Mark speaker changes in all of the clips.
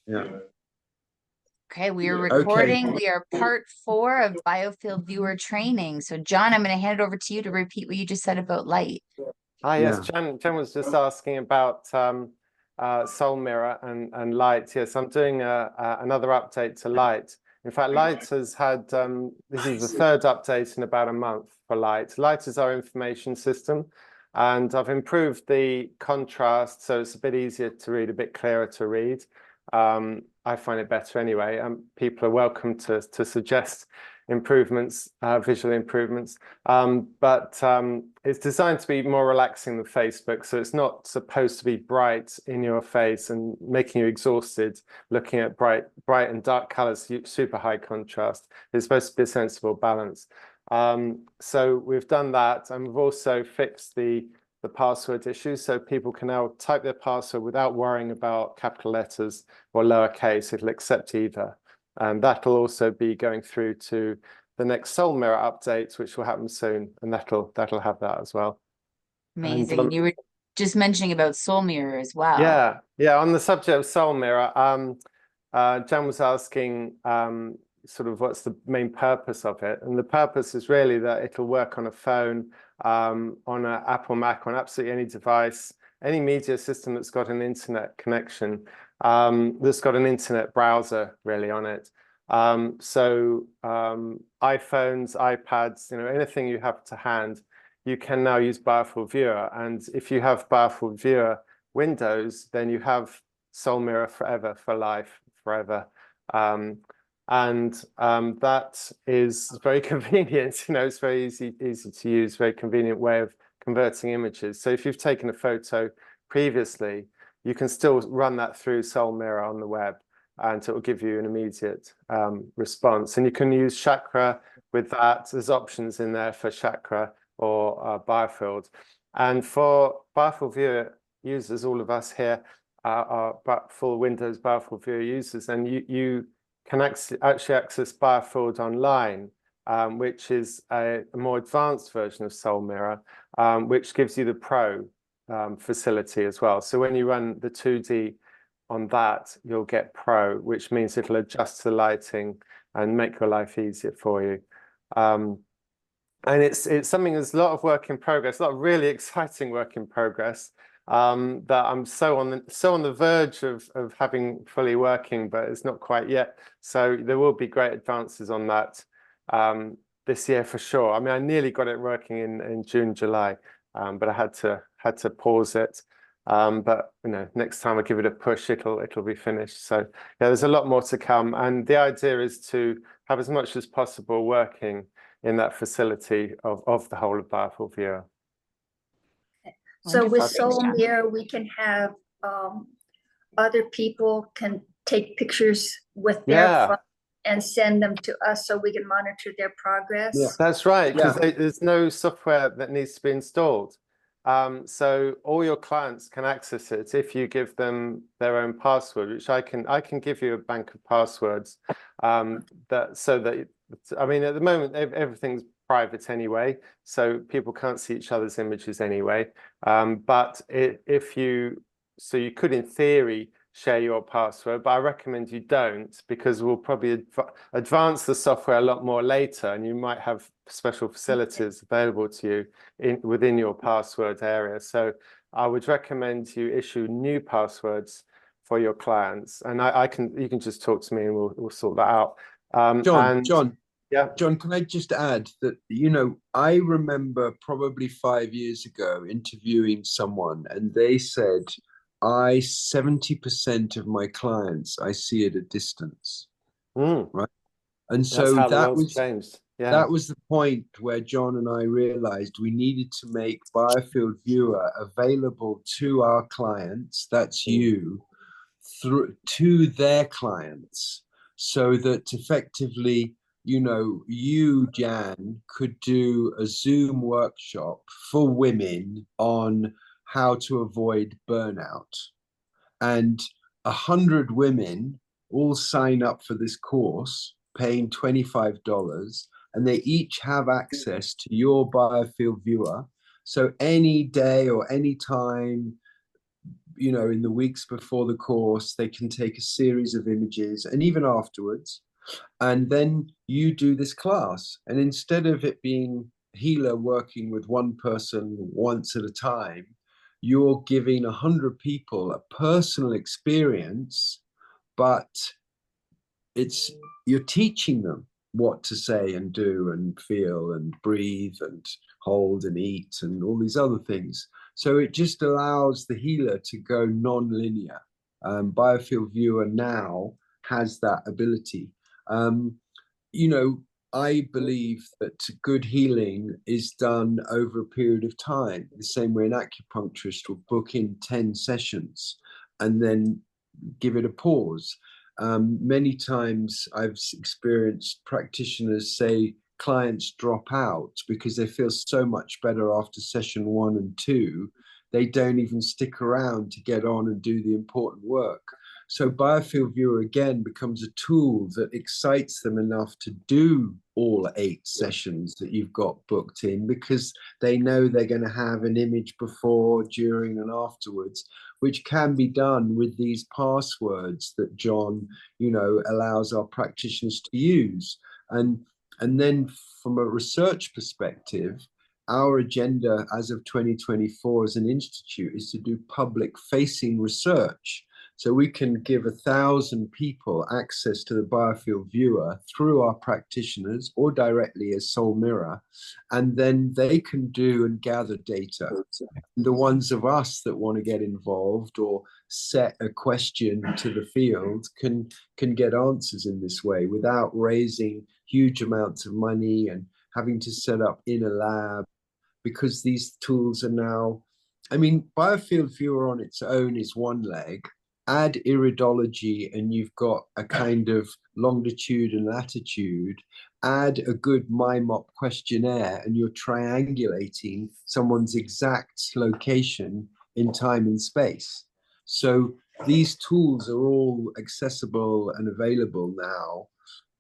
Speaker 1: Yeah.
Speaker 2: Okay, we are recording.
Speaker 1: Okay.
Speaker 2: We are part 4 of Biofield viewer training. So, John, I'm going to hand it over to you to repeat what you just said about light.
Speaker 3: Ah, yes, Jen was just asking about Soul Mirror and Light. Yes, I'm doing another update to Light. In fact, Light has had, this is the 3rd update in about a month for Light. Light is our information system, and I've improved the contrast, so it's a bit easier to read, a bit clearer to read. I find it better anyway. People are welcome to suggest improvements, visual improvements, but it's designed to be more relaxing than Facebook, so it's not supposed to be bright in your face and making you exhausted looking at bright and dark colors, super high contrast. It's supposed to be a sensible balance. So we've done that, and we've also fixed the password issue, so people can now type their password without worrying about capital letters or lowercase. It'll accept either. And that'll also be going through to the next Soul Mirror update, which will happen soon, and that'll have that as well.
Speaker 2: Amazing. And you were just mentioning about Soul Mirror as well.
Speaker 3: Yeah. On the subject of Soul Mirror, Jan was asking sort of what's the main purpose of it, and the purpose is really that it'll work on a phone, on an Apple, Mac, on absolutely any device, any media system that's got an internet connection, that's got an internet browser really on it. So iPhones, iPads, anything you have to hand, you can now use Biofield Viewer. And if you have Biofield Viewer Windows, then you have Soul Mirror forever, for life, forever. That is very convenient. It's very easy to use, very convenient way of converting images. So if you've taken a photo previously, you can still run that through Soul Mirror on the web, and it will give you an immediate response. And you can use Chakra with that. There's options in there for Chakra or Biofield. And for Biofield Viewer users, all of us here are full Windows Biofield Viewer users, and you can actually access Biofield online, which is a more advanced version of Soul Mirror, which gives you the Pro facility as well. So when you run the 2D on that, you'll get Pro, which means it'll adjust the lighting and make your life easier for you. And it's something that's a lot of work in progress, a lot of really exciting work in progress, that I'm so on the verge of having fully working, but it's not quite yet. So there will be great advances on that this year for sure. I mean, I nearly got it working in June, July, but I had to pause it. But next time I give it a push, it'll be finished. So yeah, there's a lot more to come, and the idea is to have as much as possible working in that facility of the whole of Biofield Viewer.
Speaker 4: So with Soul Mirror, we can have other people can take pictures with their phone and send them to us so we can monitor their progress.
Speaker 3: Yeah, that's right, because there's no software that needs to be installed. So all your clients can access it if you give them their own password, which I can give you a bank of passwords. I mean, at the moment everything's private anyway, so people can't see each other's images anyway. But so you could in theory share your password, but I recommend you don't, because we'll probably advance the software a lot more later, and you might have special facilities available to you within your password area. So I would recommend you issue new passwords for your clients, and you can just talk to me and we'll sort that out.
Speaker 1: John, can I just add that, I remember probably 5 years ago interviewing someone, and they said, 70% of my clients I see at a distance. Right. And so that was changed. That was the point where John and I realized we needed to make Biofield Viewer available to our clients, that's you, to their clients, so that effectively, you, Jan, could do a Zoom workshop for women on how to avoid burnout. And 100 women all sign up for this course, paying $25, and they each have access to your Biofield Viewer. So any day or any time you know, in the weeks before the course, they can take a series of images, and even afterwards, and then you do this class. And instead of it being healer working with one person once at a time, you're giving 100 people a personal experience, but you're teaching them what to say and do and feel and breathe and hold and eat and all these other things. So it just allows the healer to go non-linear. Biofield Viewer now has that ability. You know, I believe that good healing is done over a period of time, the same way an acupuncturist will book in 10 sessions and then give it a pause. Many times I've experienced practitioners say clients drop out because they feel so much better after session 1 and 2, they don't even stick around to get on and do the important work. So Biofield Viewer again becomes a tool that excites them enough to do all 8 sessions that you've got booked in, because they know they're going to have an image before, during, and afterwards, which can be done with these passwords that John, you know, allows our practitioners to use. And then from a research perspective, our agenda as of 2024 as an institute is to do public facing research. So we can give 1,000 people access to the Biofield Viewer through our practitioners or directly as Soul Mirror, and then they can do and gather data. The ones of us that want to get involved or set a question to the field can get answers in this way without raising huge amounts of money and having to set up in a lab, because these tools are now, I mean, Biofield Viewer on its own is one leg. Add iridology and you've got a kind of longitude and latitude. Add a good MIMOP questionnaire and you're triangulating someone's exact location in time and space. So these tools are all accessible and available now,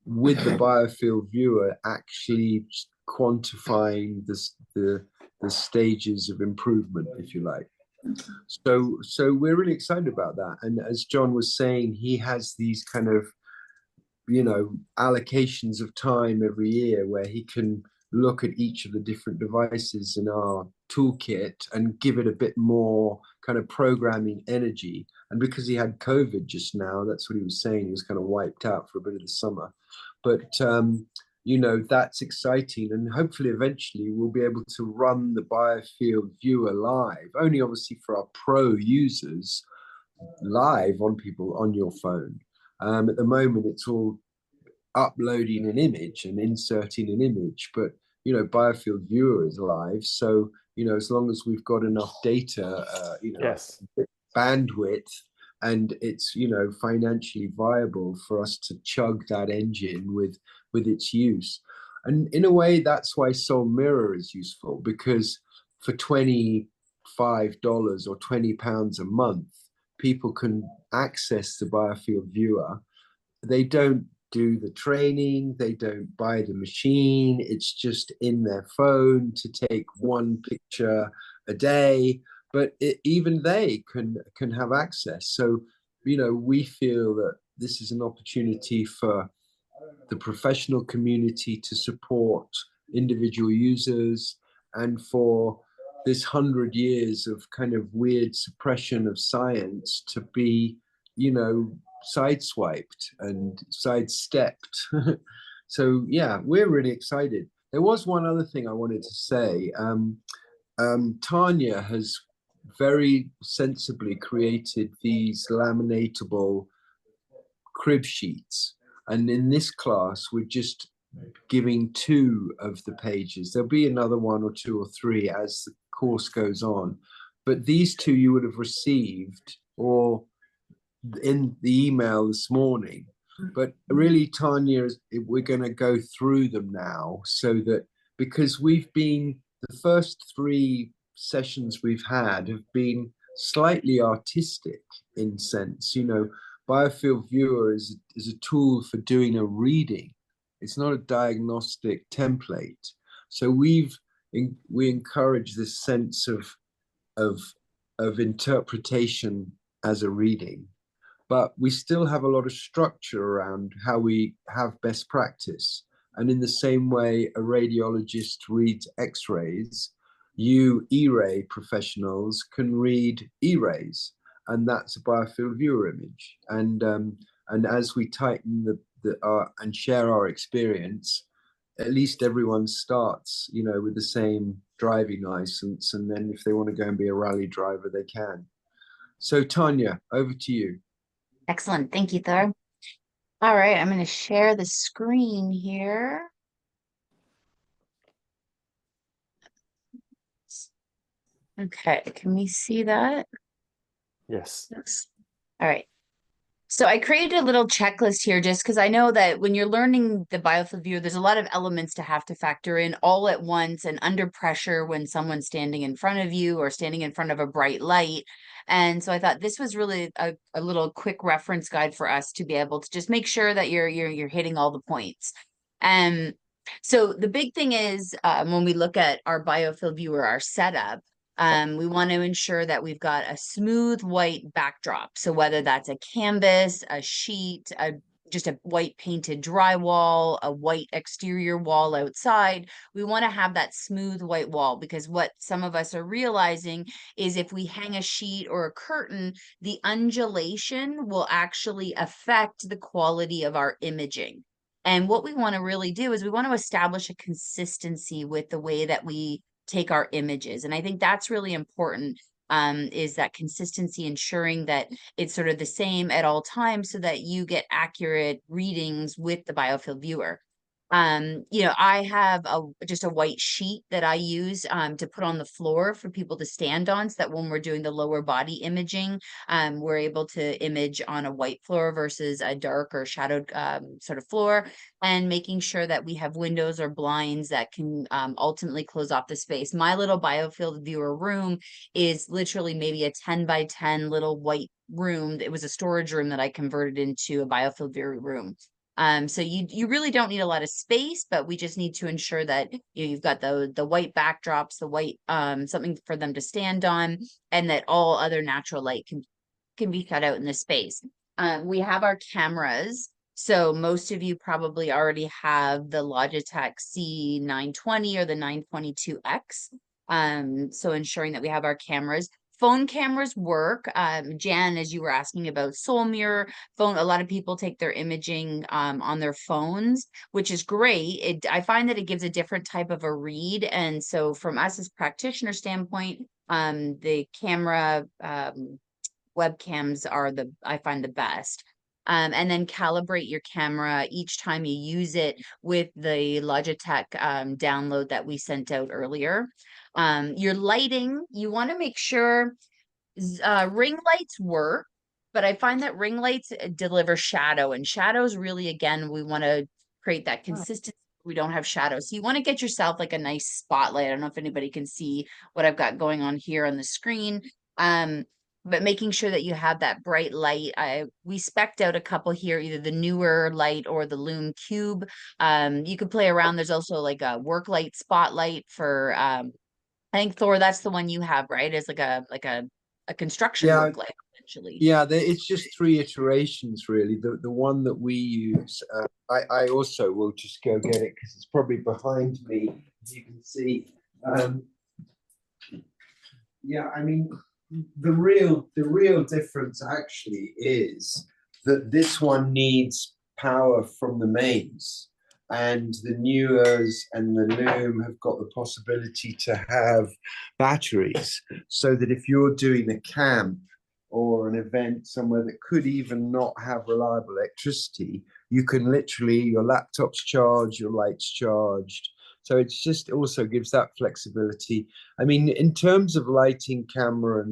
Speaker 1: with the Biofield Viewer actually quantifying the stages of improvement, if you like. So we're really excited about that. And as John was saying, he has these kind of, you know, allocations of time every year where he can look at each of the different devices in our toolkit and give it a bit more kind of programming energy. And because he had COVID just now, that's what he was saying, he was kind of wiped out for a bit of the summer. But you know, that's exciting, and hopefully eventually we'll be able to run the Biofield Viewer live, only obviously for our pro users, live on people on your phone. At the moment it's all uploading an image and inserting an image, but you know, Biofield Viewer is live, so you know, as long as we've got enough data, you know,
Speaker 3: yes,
Speaker 1: bandwidth, and it's, you know, financially viable for us to chug that engine with its use. And in a way, that's why Soul Mirror is useful, because for $25 or £20 a month, people can access the Biofield Viewer. They don't do the training, they don't buy the machine, it's just in their phone to take one picture a day, but even they can have access. So, you know, we feel that this is an opportunity for the professional community to support individual users, and for this 100 years of kind of weird suppression of science to be, you know, sideswiped and sidestepped. So yeah, we're really excited. There was one other thing I wanted to say. Tania has very sensibly created these laminatable crib sheets, and in this class we're just giving 2 of the pages. There'll be another 1 or 2 or 3 as the course goes on, but these 2 you would have received or in the email this morning. But really, Tania, we're going to go through them now, so that, because we've been, the first 3 sessions we've had have been slightly artistic in sense, you know, Biofield Viewer is a tool for doing a reading. It's not a diagnostic template. So we encourage this sense of of interpretation as a reading, but we still have a lot of structure around how we have best practice. And in the same way a radiologist reads X-rays, you E-ray professionals can read E-rays, and that's a biofield viewer image. And as we tighten and share our experience, at least everyone starts, you know, with the same driving license, and then if they want to go and be a rally driver, they can. So Tania, over to you.
Speaker 2: Excellent. Thank you, Thor. All right, I'm going to share the screen here. Okay, can we see that?
Speaker 3: Yes.
Speaker 2: Yes. All right. So I created a little checklist here just because I know that when you're learning the biofield viewer, there's a lot of elements to have to factor in all at once and under pressure when someone's standing in front of you or standing in front of a bright light. And so I thought this was really a little quick reference guide for us to be able to just make sure that you're hitting all the points. So the big thing is when we look at our biofield viewer, our setup, we want to ensure that we've got a smooth white backdrop. So whether that's a canvas, a sheet, just a white painted drywall, a white exterior wall outside, we want to have that smooth white wall, because what some of us are realizing is if we hang a sheet or a curtain, the undulation will actually affect the quality of our imaging. And what we want to really do is we want to establish a consistency with the way that we take our images. And I think that's really important, is that consistency, ensuring that it's sort of the same at all times so that you get accurate readings with the biofield viewer. You know, I have just a white sheet that I use to put on the floor for people to stand on, so that when we're doing the lower body imaging, we're able to image on a white floor versus a dark or shadowed sort of floor, and making sure that we have windows or blinds that can ultimately close off the space. My little biofield viewer room is literally maybe a 10 by 10 little white room. It was a storage room that I converted into a biofield viewer room. So you really don't need a lot of space, but we just need to ensure that you've got the white backdrops, the white something for them to stand on, and that all other natural light can be cut out in the space. We have our cameras. So most of you probably already have the Logitech C920 or the 922X. So ensuring that we have our cameras. Phone cameras work. Jan, as you were asking about Soul Mirror phone, a lot of people take their imaging on their phones, which is great. I find that it gives a different type of a read. And so from us as practitioner standpoint, the camera webcams are I find the best. And then calibrate your camera each time you use it with the Logitech download that we sent out earlier. Your lighting, you want to make sure ring lights work, but I find that ring lights deliver shadow, and shadows really, again, we want to create that consistency. We don't have shadows. So you want to get yourself like a nice spotlight. I don't know if anybody can see what I've got going on here on the screen. But making sure that you have that bright light. We spec'd out a couple here, either the newer light or the Lume Cube. You could play around. There's also like a work light spotlight for I think Thor, that's the one you have, right? It's like a construction work light, essentially.
Speaker 1: Yeah, it's just 3 iterations really. The one that we use, I also will just go get it because it's probably behind me, as you can see. Yeah, I mean, the real difference actually is that this one needs power from the mains, and the Newers and the Lume have got the possibility to have batteries, so that if you're doing a camp or an event somewhere that could even not have reliable electricity, you can literally, your laptop's charged, your light's charged. So it's just also gives that flexibility. I mean, in terms of lighting, camera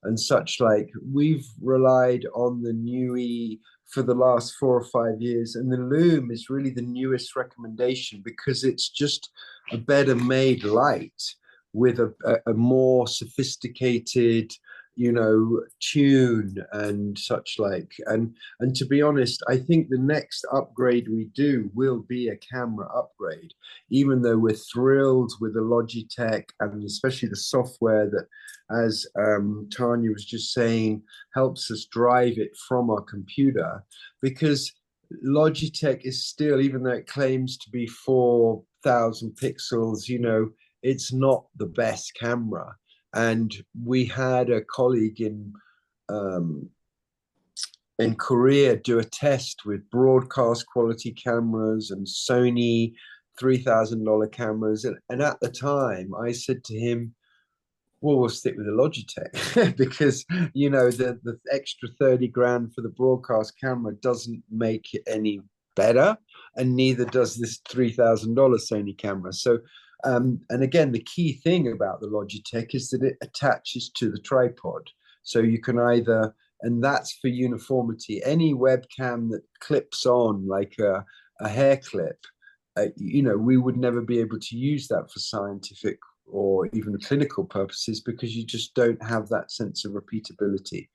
Speaker 1: and such like, we've relied on the Newie for the last 4 or 5 years, and the Lume is really the newest recommendation because it's just a better made light with a more sophisticated you know, tune and such like. And to be honest, I think the next upgrade we do will be a camera upgrade, even though we're thrilled with the Logitech and especially the software that, as Tania was just saying, helps us drive it from our computer, because Logitech is still, even though it claims to be 4,000 pixels, you know, it's not the best camera. And we had a colleague in Korea do a test with broadcast quality cameras and Sony $3,000 cameras. And at the time, I said to him, well, we'll stick with the Logitech because, you know, the extra 30 grand for the broadcast camera doesn't make it any better. And neither does this $3,000 Sony camera. So, and again, the key thing about the Logitech is that it attaches to the tripod. So you can either, and that's for uniformity, any webcam that clips on like a hair clip, you know, we would never be able to use that for scientific or even clinical purposes because you just don't have that sense of repeatability.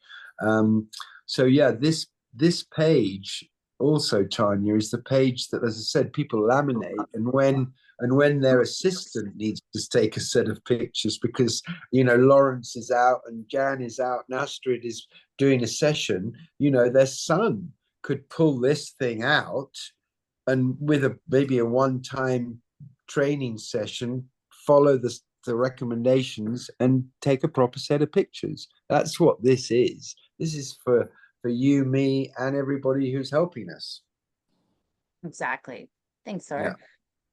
Speaker 1: So yeah, this page also, Tania, is the page that, as I said, people laminate, and when their assistant needs to take a set of pictures because, you know, Lawrence is out and Jan is out and Astrid is doing a session, you know, their son could pull this thing out and with maybe a one-time training session, follow the recommendations and take a proper set of pictures. That's what this is. This is for you, me, and everybody who's helping us.
Speaker 2: Exactly. Thanks, sir.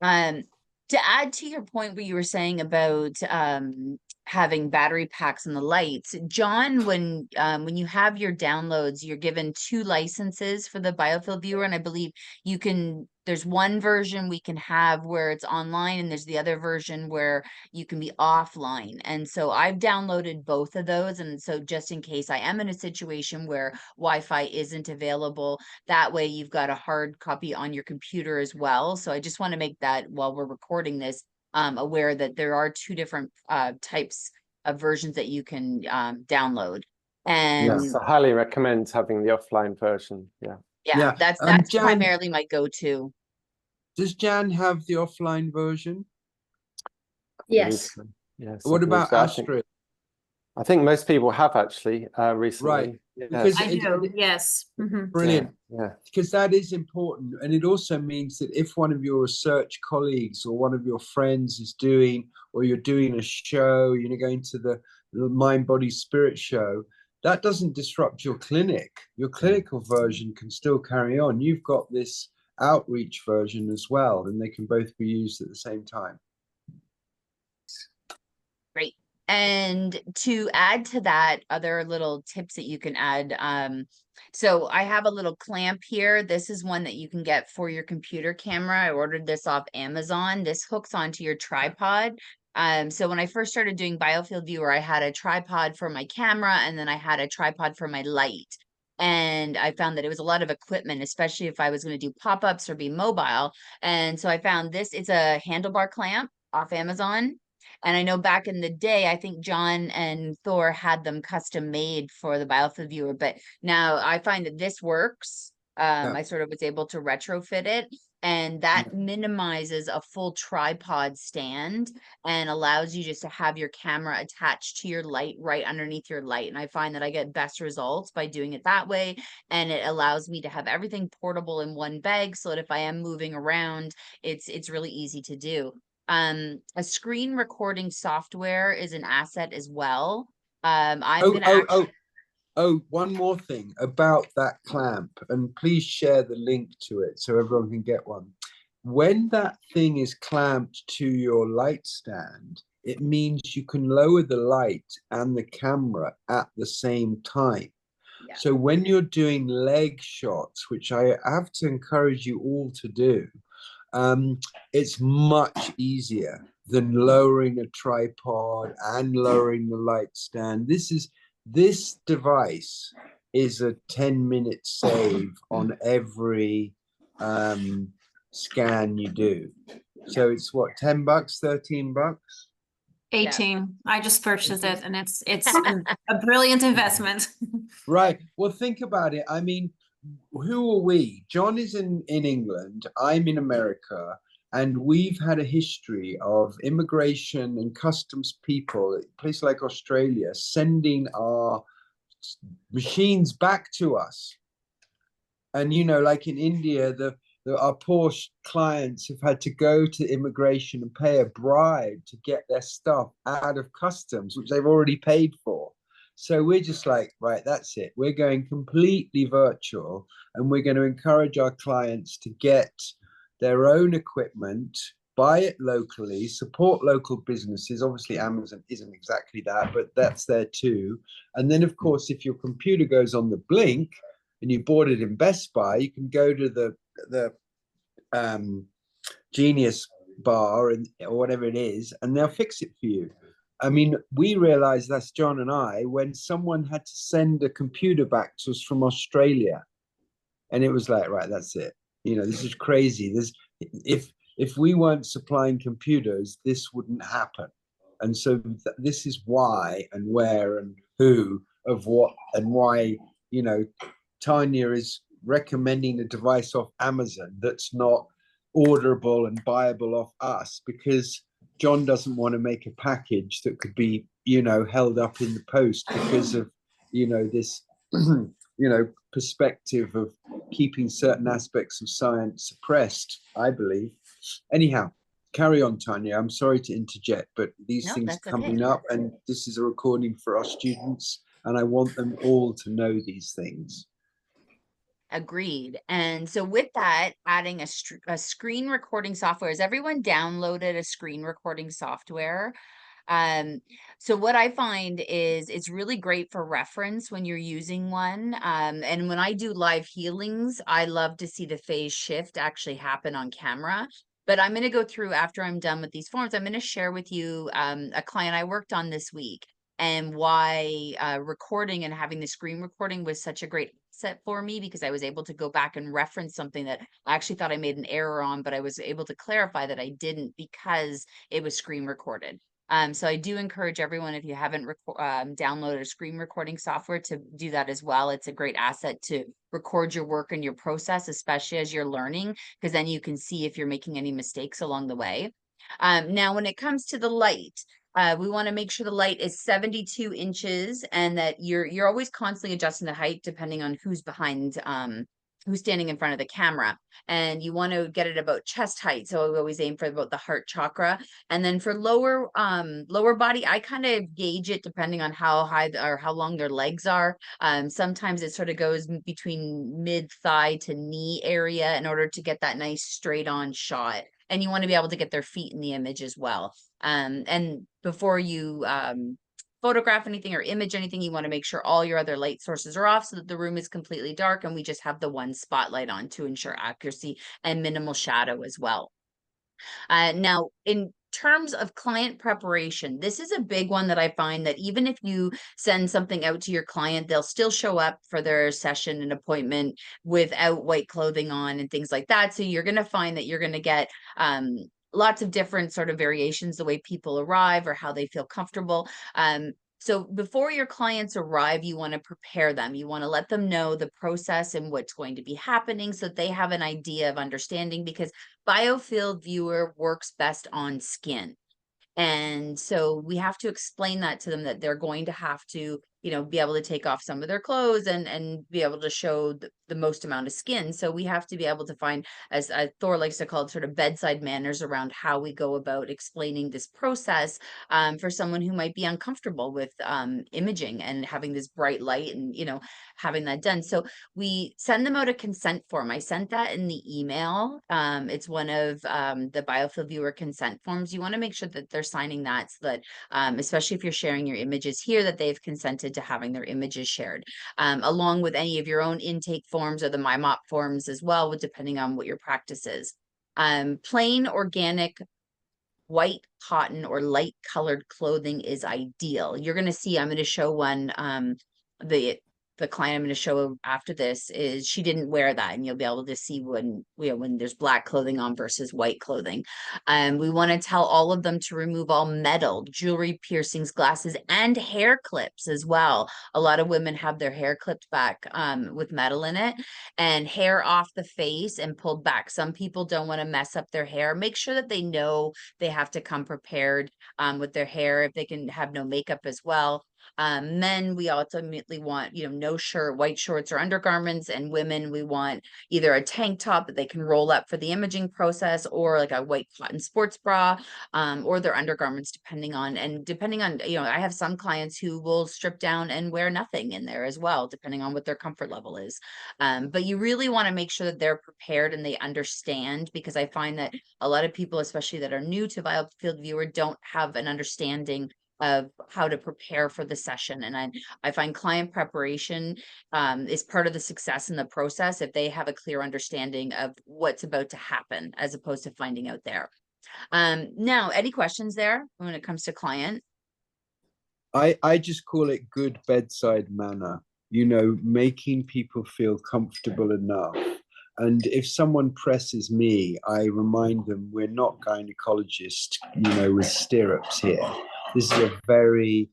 Speaker 2: Yeah. To add to your point where you were saying about having battery packs and the lights, John, when you have your downloads, you're given 2 licenses for the Biofield viewer, and I believe you can. There's one version we can have where it's online, and there's the other version where you can be offline. And so I've downloaded both of those, and so just in case I am in a situation where Wi-Fi isn't available, that way you've got a hard copy on your computer as well. So I just want to make that, while we're recording this, aware that there are 2 different types of versions that you can download. And
Speaker 3: yes, I highly recommend having the offline version.
Speaker 2: Yeah, that's Jan, primarily my go-to.
Speaker 1: Does Jan have the offline version?
Speaker 4: Yes.
Speaker 3: Yes.
Speaker 1: What about Astrid?
Speaker 3: I think most people have actually recently.
Speaker 1: Right.
Speaker 3: Yes.
Speaker 5: Because I do. Yes. Mm-hmm.
Speaker 1: Brilliant.
Speaker 3: Yeah.
Speaker 1: Because that is important. And it also means that if one of your research colleagues or one of your friends is doing, or you're doing a show, you know, going to the Mind, Body, Spirit show, that doesn't disrupt your clinic. Your clinical version can still carry on. You've got this outreach version as well, and they can both be used at the same time.
Speaker 2: Great. And to add to that, other little tips that you can add. So I have a little clamp here. This is one that you can get for your computer camera. I ordered this off Amazon. This hooks onto your tripod. So when I first started doing Biofield Viewer, I had a tripod for my camera, and then I had a tripod for my light. And I found that it was a lot of equipment, especially if I was going to do pop-ups or be mobile. And so I found this, it's a handlebar clamp off Amazon. And I know back in the day, I think John and Thor had them custom made for the Biofield Viewer, but now I find that this works. I sort of was able to retrofit it, and that minimizes a full tripod stand and allows you just to have your camera attached to your light right underneath your light. And I find that I get best results by doing it that way. And it allows me to have everything portable in one bag so that if I am moving around, it's really easy to do. A screen recording software is an asset as well.
Speaker 1: One more thing about that clamp, and please share the link to it so everyone can get one. When that thing is clamped to your light stand, it means you can lower the light and the camera at the same time. Yeah. So when you're doing leg shots, which I have to encourage you all to do, it's much easier than lowering a tripod and lowering the light stand. This device is a 10-minute save on every scan you do. So it's what, $10, $13?
Speaker 5: 18. I just purchased it, and it's a brilliant investment.
Speaker 1: Right. Well, think about it. I mean, who are we? John is in England. I'm in America. And we've had a history of immigration and customs people, a place like Australia, sending our machines back to us. And, you know, like in India, our poor clients have had to go to immigration and pay a bribe to get their stuff out of customs, which they've already paid for. So we're just like, right, that's it. We're going completely virtual, and we're going to encourage our clients to get their own equipment, buy it locally, support local businesses. Obviously, Amazon isn't exactly that, but that's there too. And then, of course, if your computer goes on the blink and you bought it in Best Buy, you can go to the Genius Bar or whatever it is, and they'll fix it for you. I mean, we realized, that's John and I, when someone had to send a computer back to us from Australia, and it was like, right, that's it. You know, this is crazy. If we weren't supplying computers, this wouldn't happen. And so this is why and where and who of what and why, you know, Tania is recommending a device off Amazon that's not orderable and buyable off us, because John doesn't want to make a package that could be, you know, held up in the post because of, you know, this, you know, perspective of keeping certain aspects of science suppressed, I believe. Anyhow, carry on, Tania. I'm sorry to interject, but these things are coming up, and this is a recording for our students, and I want them all to know these things.
Speaker 2: Agreed. And so with that, adding a screen recording software, has everyone downloaded a screen recording software? So what I find is it's really great for reference when you're using one. And when I do live healings, I love to see the phase shift actually happen on camera. But I'm going to go through, after I'm done with these forms, I'm going to share with you a client I worked on this week, and why recording and having the screen recording was such a great asset for me, because I was able to go back and reference something that I actually thought I made an error on, but I was able to clarify that I didn't, because it was screen recorded. So I do encourage everyone, if you haven't downloaded a screen recording software, to do that as well. It's a great asset to record your work and your process, especially as you're learning, because then you can see if you're making any mistakes along the way. Now, when it comes to the light, we want to make sure the light is 72 inches, and that you're always constantly adjusting the height depending on who's behind, who's standing in front of the camera. And you want to get it about chest height. So we always aim for about the heart chakra. And then for lower body, I kind of gauge it depending on how high or how long their legs are. Sometimes it sort of goes between mid thigh to knee area in order to get that nice straight on shot. And you want to be able to get their feet in the image as well. And before you photograph anything or image anything, you want to make sure all your other light sources are off, so that the room is completely dark and we just have the one spotlight on to ensure accuracy and minimal shadow as well. Now, in terms of client preparation, this is a big one that I find that even if you send something out to your client, they'll still show up for their session and appointment without white clothing on and things like that. So you're going to find that you're going to get lots of different sort of variations, the way people arrive or how they feel comfortable. So before your clients arrive, you want to prepare them. You want to let them know the process and what's going to be happening, so that they have an idea of understanding, because Biofield Viewer works best on skin. And so we have to explain that to them, that they're going to have to, you know, be able to take off some of their clothes and be able to show the most amount of skin. So we have to be able to find, as Thor likes to call it, sort of bedside manners around how we go about explaining this process for someone who might be uncomfortable with imaging and having this bright light and, you know, having that done. So we send them out a consent form. I sent that in the email. It's one of the Biofield Viewer consent forms. You want to make sure that they're signing that, so that especially if you're sharing your images here, that they've consented to having their images shared, along with any of your own intake forms or the MyMop forms as well, depending on what your practice is. Plain organic white cotton or light colored clothing is ideal. You're going to see, I'm going to show one, the client I'm going to show after this is she didn't wear that, and you'll be able to see when, you know, when there's black clothing on versus white clothing. We want to tell all of them to remove all metal, jewelry, piercings, glasses, and hair clips as well. A lot of women have their hair clipped back with metal in it, and hair off the face and pulled back. Some people don't want to mess up their hair. Make sure that they know they have to come prepared with their hair, if they can have no makeup as well. Men, we ultimately want, you know, no shirt, white shorts or undergarments, and women, we want either a tank top that they can roll up for the imaging process, or like a white cotton sports bra, or their undergarments, depending on, you know, I have some clients who will strip down and wear nothing in there as well, depending on what their comfort level is. But you really want to make sure that they're prepared and they understand, because I find that a lot of people, especially that are new to Biofield Viewer, don't have an understanding of how to prepare for the session. And I find client preparation is part of the success in the process, if they have a clear understanding of what's about to happen, as opposed to finding out there. Now, any questions there when it comes to client?
Speaker 1: I just call it good bedside manner, you know, making people feel comfortable enough. And if someone presses me, I remind them we're not gynecologists, you know, with stirrups here. This is a very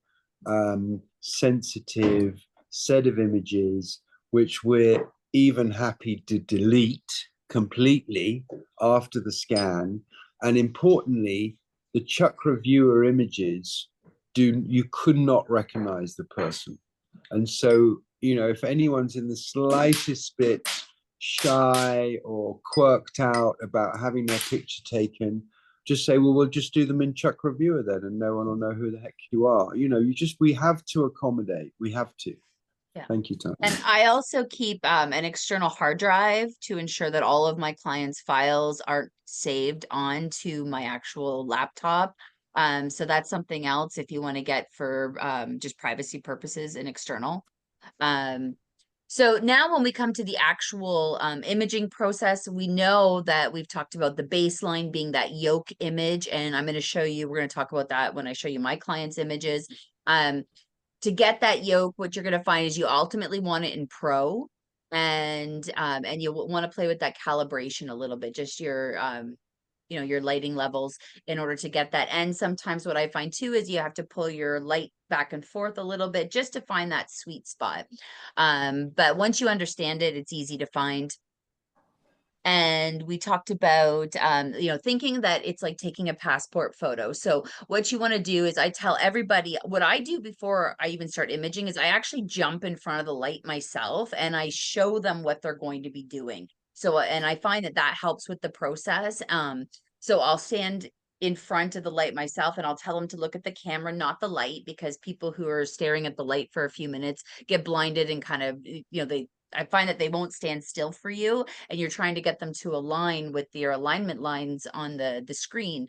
Speaker 1: sensitive set of images, which we're even happy to delete completely after the scan. And importantly, the chakra viewer images, you could not recognize the person. And so, you know, if anyone's in the slightest bit shy or quirked out about having their picture taken, just say, well, we'll just do them in chakra viewer then, and no one will know who the heck you are. You know, we have to accommodate. We have to. Yeah. Thank you, Tania.
Speaker 2: And I also keep an external hard drive to ensure that all of my clients' files aren't saved onto my actual laptop. So that's something else if you want to get for just privacy purposes and external. So now when we come to the actual imaging process, we know that we've talked about the baseline being that yolk image, and I'm going to show you, we're going to talk about that when I show you my clients' images. To get that yolk, what you're going to find is you ultimately want it in pro, and you want to play with that calibration a little bit, just your you know, your lighting levels in order to get that. And sometimes what I find too is you have to pull your light back and forth a little bit just to find that sweet spot. But once you understand it, it's easy to find. And we talked about, you know, thinking that it's like taking a passport photo. So what you want to do is, I tell everybody, what I do before I even start imaging is I actually jump in front of the light myself and I show them what they're going to be doing. So, and I find that that helps with the process. So I'll stand in front of the light myself and I'll tell them to look at the camera, not the light, because people who are staring at the light for a few minutes get blinded and kind of, you know, I find that they won't stand still for you, and you're trying to get them to align with your alignment lines on the screen.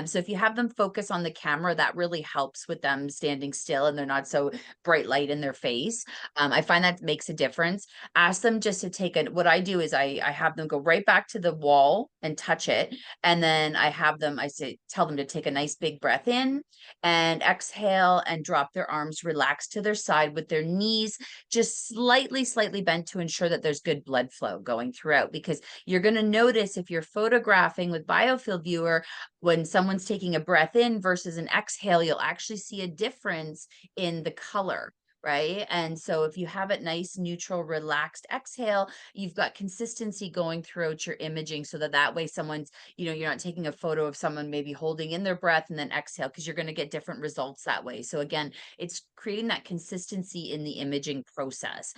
Speaker 2: So if you have them focus on the camera, that really helps with them standing still and they're not so bright light in their face. I find that makes a difference. Ask them just to take what I do is I have them go right back to the wall and touch it. And then tell them to take a nice big breath in and exhale and drop their arms relaxed to their side with their knees just slightly bent to ensure that there's good blood flow going throughout. Because you're going to notice if you're photographing with Biofield Viewer, when someone's taking a breath in versus an exhale, you'll actually see a difference in the color. Right. And so if you have it nice, neutral, relaxed exhale, you've got consistency going throughout your imaging, so that way someone's, you know, you're not taking a photo of someone maybe holding in their breath and then exhale, because you're going to get different results that way. So again, it's creating that consistency in the imaging process.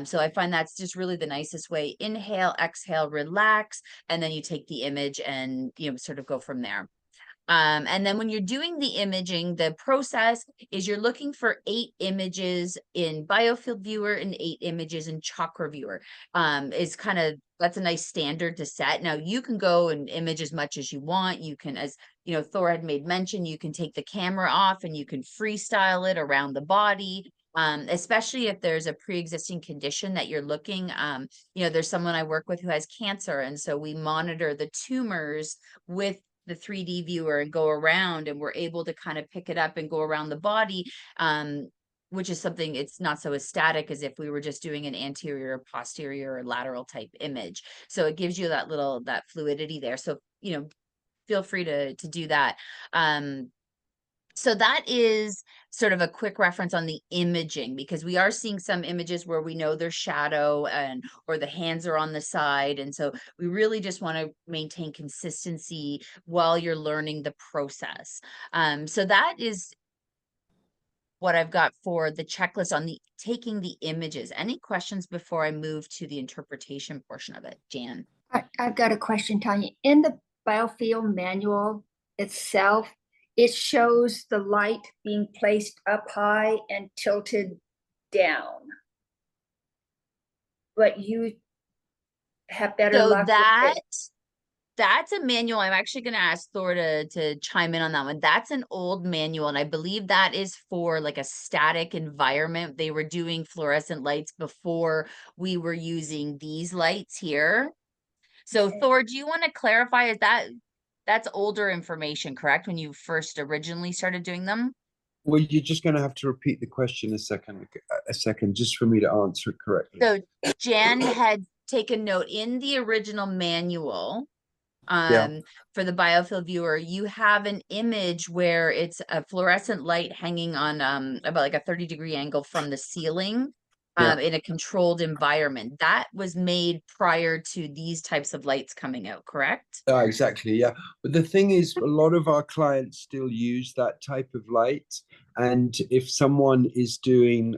Speaker 2: So I find that's just really the nicest way. Inhale, exhale, relax, and then you take the image and, you know, sort of go from there. And then when you're doing the imaging, the process is you're looking for 8 images in Biofield Viewer and 8 images in Chakra Viewer. That's a nice standard to set. Now you can go and image as much as you want. You can, as you know, Thor had made mention, you can take the camera off and you can freestyle it around the body. Especially if there's a pre-existing condition that you're looking, you know, there's someone I work with who has cancer. And so we monitor the tumors with the 3D viewer and go around, and we're able to kind of pick it up and go around the body. which is something, it's not so static as if we were just doing an anterior, posterior, or lateral type image. So it gives you that fluidity there. So, you know, feel free to do that. So that is sort of a quick reference on the imaging, because we are seeing some images where we know there's shadow or the hands are on the side. And so we really just want to maintain consistency while you're learning the process. So that is what I've got for the checklist on taking the images. Any questions before I move to the interpretation portion of it, Jan?
Speaker 4: I've got a question, Tanya. In the Biofield manual itself, it shows the light being placed up high and tilted down. But you have better luck with it.
Speaker 2: That's a manual. I'm actually going to ask Thor to chime in on that one. That's an old manual, and I believe that is for like a static environment. They were doing fluorescent lights before we were using these lights here. So
Speaker 4: Okay.
Speaker 2: Thor, do you want to clarify, that's older information, correct? When you first originally started doing them?
Speaker 1: Well, you're just going to have to repeat the question a second, just for me to answer it correctly.
Speaker 2: So Jan had taken note in the original manual. For the Biofield viewer, you have an image where it's a fluorescent light hanging on about like a 30-degree angle from the ceiling in a controlled environment. That was made prior to these types of lights coming out, correct?
Speaker 1: Exactly, yeah. But the thing is, a lot of our clients still use that type of light. And if someone is doing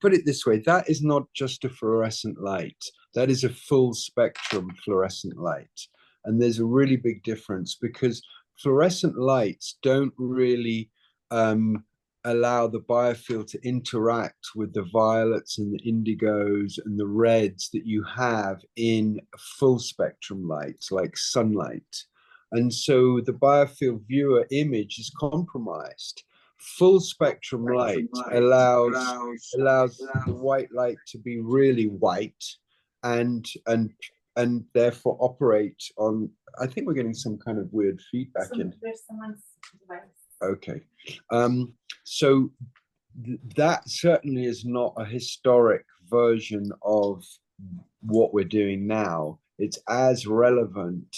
Speaker 1: put it this way, that is not just a fluorescent light. That is a full spectrum fluorescent light. And there's a really big difference, because fluorescent lights don't really allow the biofield to interact with the violets and the indigos and the reds that you have in full spectrum lights like sunlight. And so the biofield viewer image is compromised. Full spectrum light allows the white light to be really white and therefore operate on. I think we're getting some kind of weird feedback in.
Speaker 5: There's someone's device.
Speaker 1: Okay. So that certainly is not a historic version of what we're doing now. It's as relevant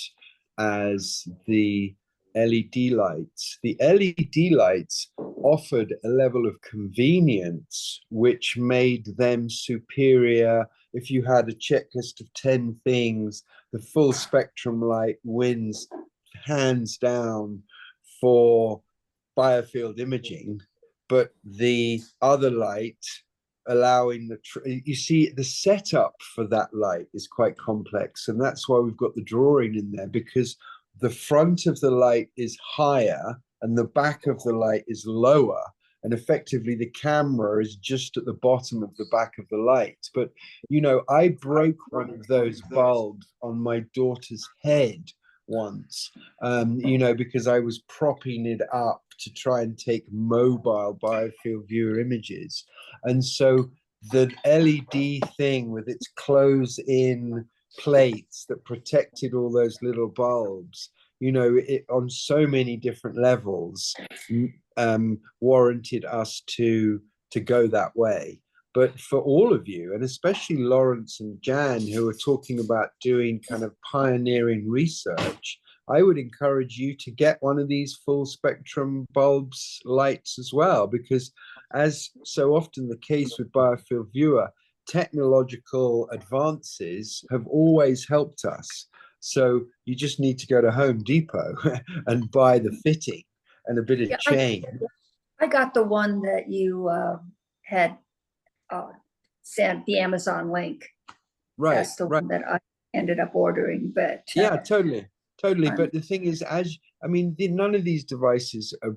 Speaker 1: as the LED lights. The LED lights offered a level of convenience which made them superior. If you had a checklist of 10 things, the full spectrum light wins hands down for biofield imaging. But the other light allowing you see, the setup for that light is quite complex, and that's why we've got the drawing in there, because the front of the light is higher and the back of the light is lower, and effectively the camera is just at the bottom of the back of the light. But you know, I broke one of those bulbs on my daughter's head once, you know, because I was propping it up to try and take mobile biofield viewer images. And so the LED thing with its close-in plates that protected all those little bulbs, you know, it on so many different levels warranted us to go that way. But for all of you, and especially Lawrence and Jan, who are talking about doing kind of pioneering research, I would encourage you to get one of these full spectrum bulbs lights as well, because as so often the case with Biofield Viewer, technological advances have always helped us. So you just need to go to Home Depot and buy the fitting and a bit of chain.
Speaker 4: I got the one that you had sent, the Amazon link.
Speaker 1: Right.
Speaker 4: That's the one that I ended up ordering. But
Speaker 1: yeah, totally. But the thing is, none of these devices are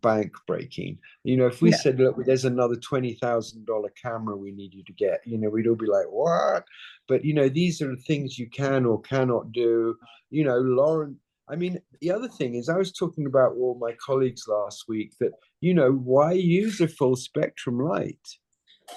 Speaker 1: bank breaking. You know, if we said, look, there's another $20,000 camera we need you to get, you know, we'd all be like, what? But you know, these are things you can or cannot do. You know, Lauren, the other thing is, I was talking about all my colleagues last week that, you know, why use a full spectrum light?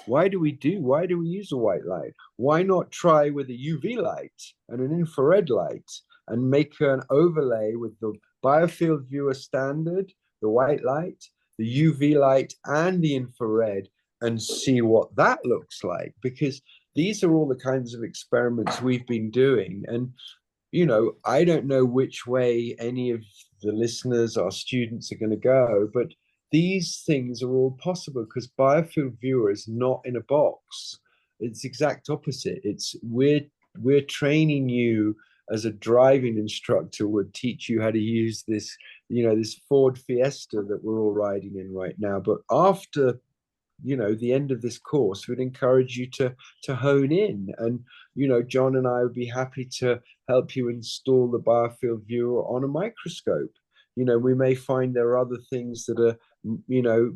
Speaker 1: Why do we use a white light? Why not try with a UV light and an infrared light and make an overlay with the Biofield Viewer standard, the white light, the UV light and the infrared and see what that looks like, because these are all the kinds of experiments we've been doing. And you know, I don't know which way any of the listeners or students are going to go, but these things are all possible because Biofield Viewer is not in a box. It's exact opposite. It's we're training you as a driving instructor would teach you how to use this, you know, this Ford Fiesta that we're all riding in right now. But after, you know, the end of this course, we'd encourage you to hone in. And, you know, John and I would be happy to help you install the Biofield Viewer on a microscope. You know, we may find there are other things that are, you know,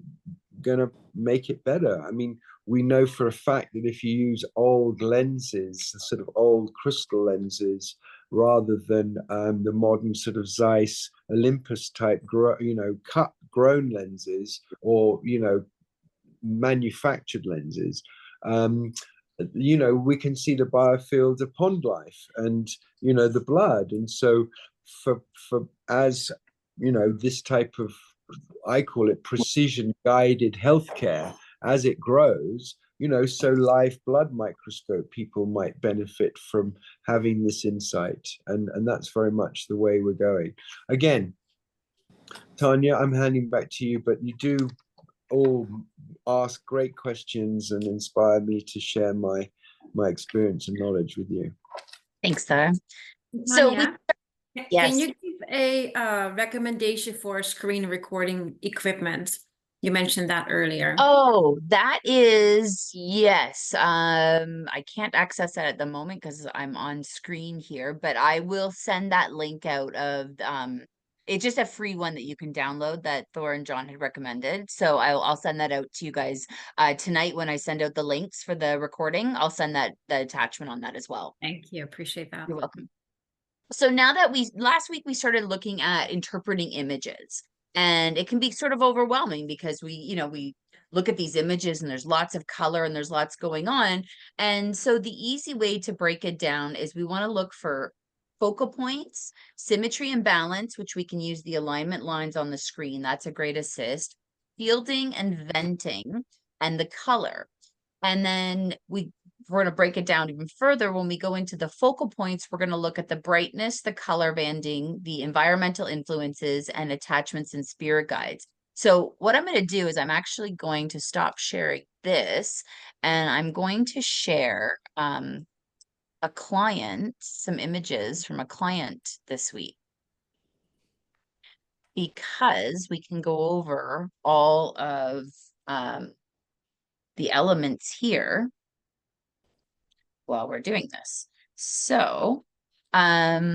Speaker 1: going to make it better. I mean, we know for a fact that if you use old lenses, sort of old crystal lenses, rather than the modern sort of Zeiss Olympus type, you know, cut grown lenses, or, you know, manufactured lenses, you know, we can see the biofield of pond life and, you know, the blood. And so for as, you know, this type of, I call it precision guided healthcare, as it grows, you know, so live blood microscope people might benefit from having this insight. And that's very much the way we're going. Again, Tania, I'm handing back to you, but you do all ask great questions and inspire me to share my experience and knowledge with you.
Speaker 2: Thanks, Sarah.
Speaker 5: Tania,
Speaker 2: yes.
Speaker 5: Can you give a recommendation for screen recording equipment? You mentioned that earlier.
Speaker 2: Oh, that is, yes. I can't access that at the moment because I'm on screen here, but I will send that link out of it's just a free one that you can download that Thor and John had recommended. So I'll send that out to you guys tonight when I send out the links for the recording. I'll send the attachment on that as well.
Speaker 5: Thank you. Appreciate that.
Speaker 2: You're welcome. So now that last week we started looking at interpreting images, and it can be sort of overwhelming because we look at these images and there's lots of color and there's lots going on. And so the easy way to break it down is we want to look for focal points, symmetry and balance, which we can use the alignment lines on the screen. That's a great assist. Fielding and venting and the color. And then we're going to break it down even further. When we go into the focal points, we're going to look at the brightness, the color banding, the environmental influences, and attachments and spirit guides. So what I'm going to do is I'm actually going to stop sharing this, and I'm going to share some images from a client this week, because we can go over all of the elements here while we're doing this. So, so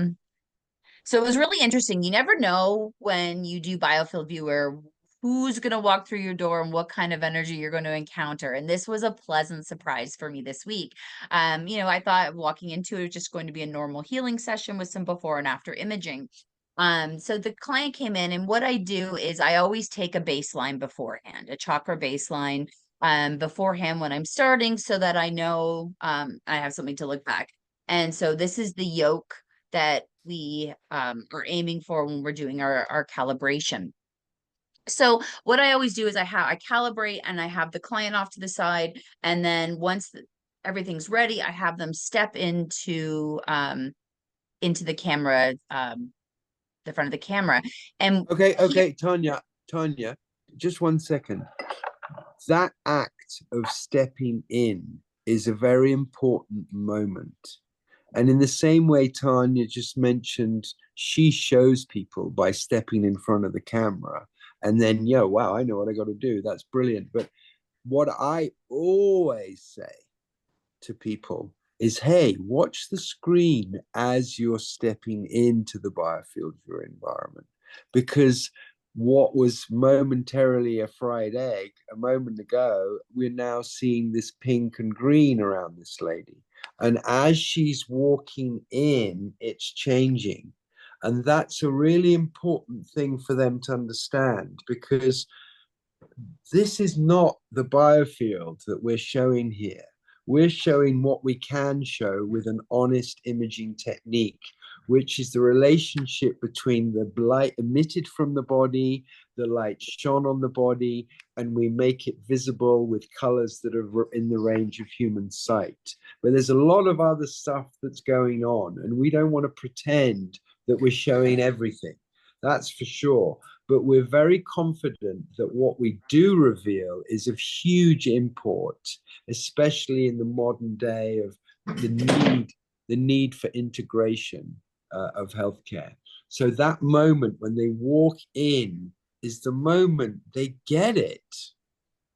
Speaker 2: it was really interesting. You never know when you do Biofield Viewer who's going to walk through your door and what kind of energy you're going to encounter. And this was a pleasant surprise for me this week. You know, I thought walking into it was just going to be a normal healing session with some before and after imaging. So the client came in, and what I do is I always take a baseline beforehand, a chakra baseline beforehand when I'm starting, so that I know I have something to look back. And so this is the yoke that we are aiming for when we're doing our calibration. So what I always do is I calibrate and I have the client off to the side, and then once everything's ready, I have them step into the camera, the front of the camera. And
Speaker 1: okay, Tania, just 1 second. That act of stepping in is a very important moment. And in the same way Tania just mentioned, she shows people by stepping in front of the camera, and then, wow, I know what I got to do. That's brilliant. But what I always say to people is, hey, watch the screen as you're stepping into the Biofield Viewer environment, because what was momentarily a fried egg a moment ago, we're now seeing this pink and green around this lady. And as she's walking in, it's changing. And that's a really important thing for them to understand, because this is not the biofield that we're showing here. We're showing what we can show with an honest imaging technique. which is the relationship between the light emitted from the body, the light shone on the body, and we make it visible with colors that are in the range of human sight. But there's a lot of other stuff that's going on, and we don't want to pretend that we're showing everything. That's for sure. But we're very confident that what we do reveal is of huge import, especially in the modern day of the need for integration of healthcare. So that moment when they walk in is the moment they get it.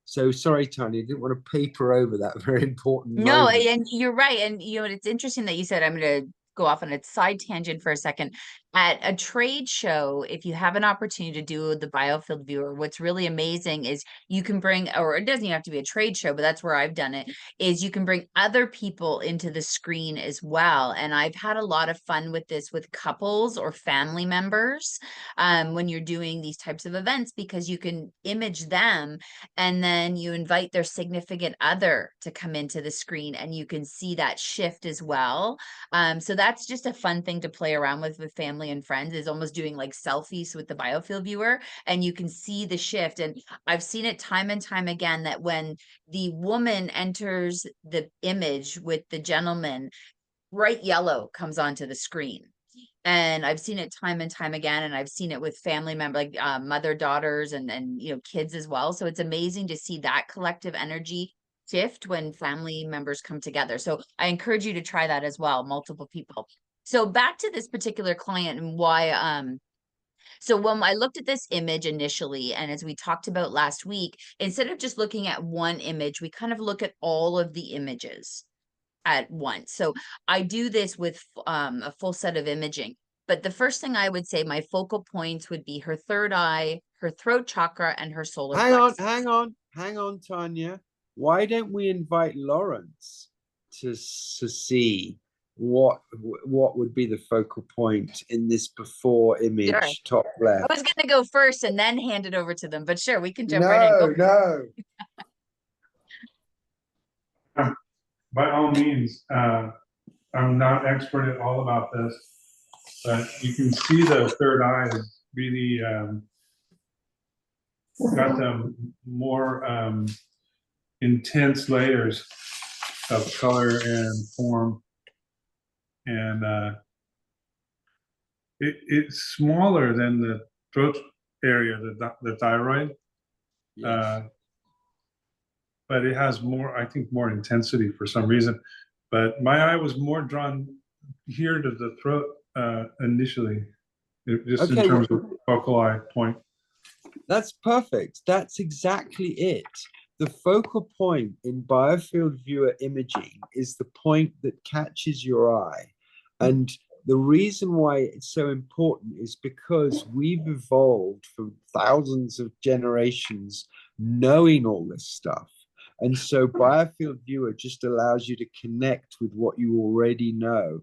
Speaker 1: So sorry, Tania, I didn't want to paper over that very important
Speaker 2: No,
Speaker 1: moment.
Speaker 2: and you're right. And it's interesting that you said, I'm going to go off on a side tangent for a second. At a trade show, if you have an opportunity to do the Biofield viewer, what's really amazing is you can bring, or it doesn't even have to be a trade show, but that's where I've done it, is you can bring other people into the screen as well. And I've had a lot of fun with this with couples or family members when you're doing these types of events, because you can image them and then you invite their significant other to come into the screen and you can see that shift as well. So that's just a fun thing to play around with family and friends, is almost doing like selfies with the Biofield viewer, and you can see the shift. And I've seen it time and time again that when the woman enters the image with the gentleman, bright yellow comes onto the screen. And I've seen it time and time again, and I've seen it with family members, like mother, daughters, and kids as well. So it's amazing to see that collective energy shift when family members come together. So I encourage you to try that as well, multiple people. So back to this particular client and why, so when I looked at this image initially, and as we talked about last week, instead of just looking at one image, we kind of look at all of the images at once. So I do this with a full set of imaging. But the first thing I would say, my focal points would be her third eye, her throat chakra, and her solar plexus.
Speaker 1: Hang on, Tania. Why don't we invite Lawrence to see what would be the focal point in this before image,
Speaker 2: sure.
Speaker 1: Top left?
Speaker 2: I was going to go first and then hand it over to them, but sure, we can jump right in.
Speaker 1: No.
Speaker 6: By all means, I'm not expert at all about this, but you can see the third eye is really got the more intense layers of color and form, and it's smaller than the throat area, the thyroid. Yes. But it has more, I think, more intensity for some reason. But my eye was more drawn here to the throat initially, just in terms of focal eye point.
Speaker 1: That's perfect. That's exactly it. The focal point in Biofield viewer imaging is the point that catches your eye. And the reason why it's so important is because we've evolved for thousands of generations knowing all this stuff. And so Biofield viewer just allows you to connect with what you already know.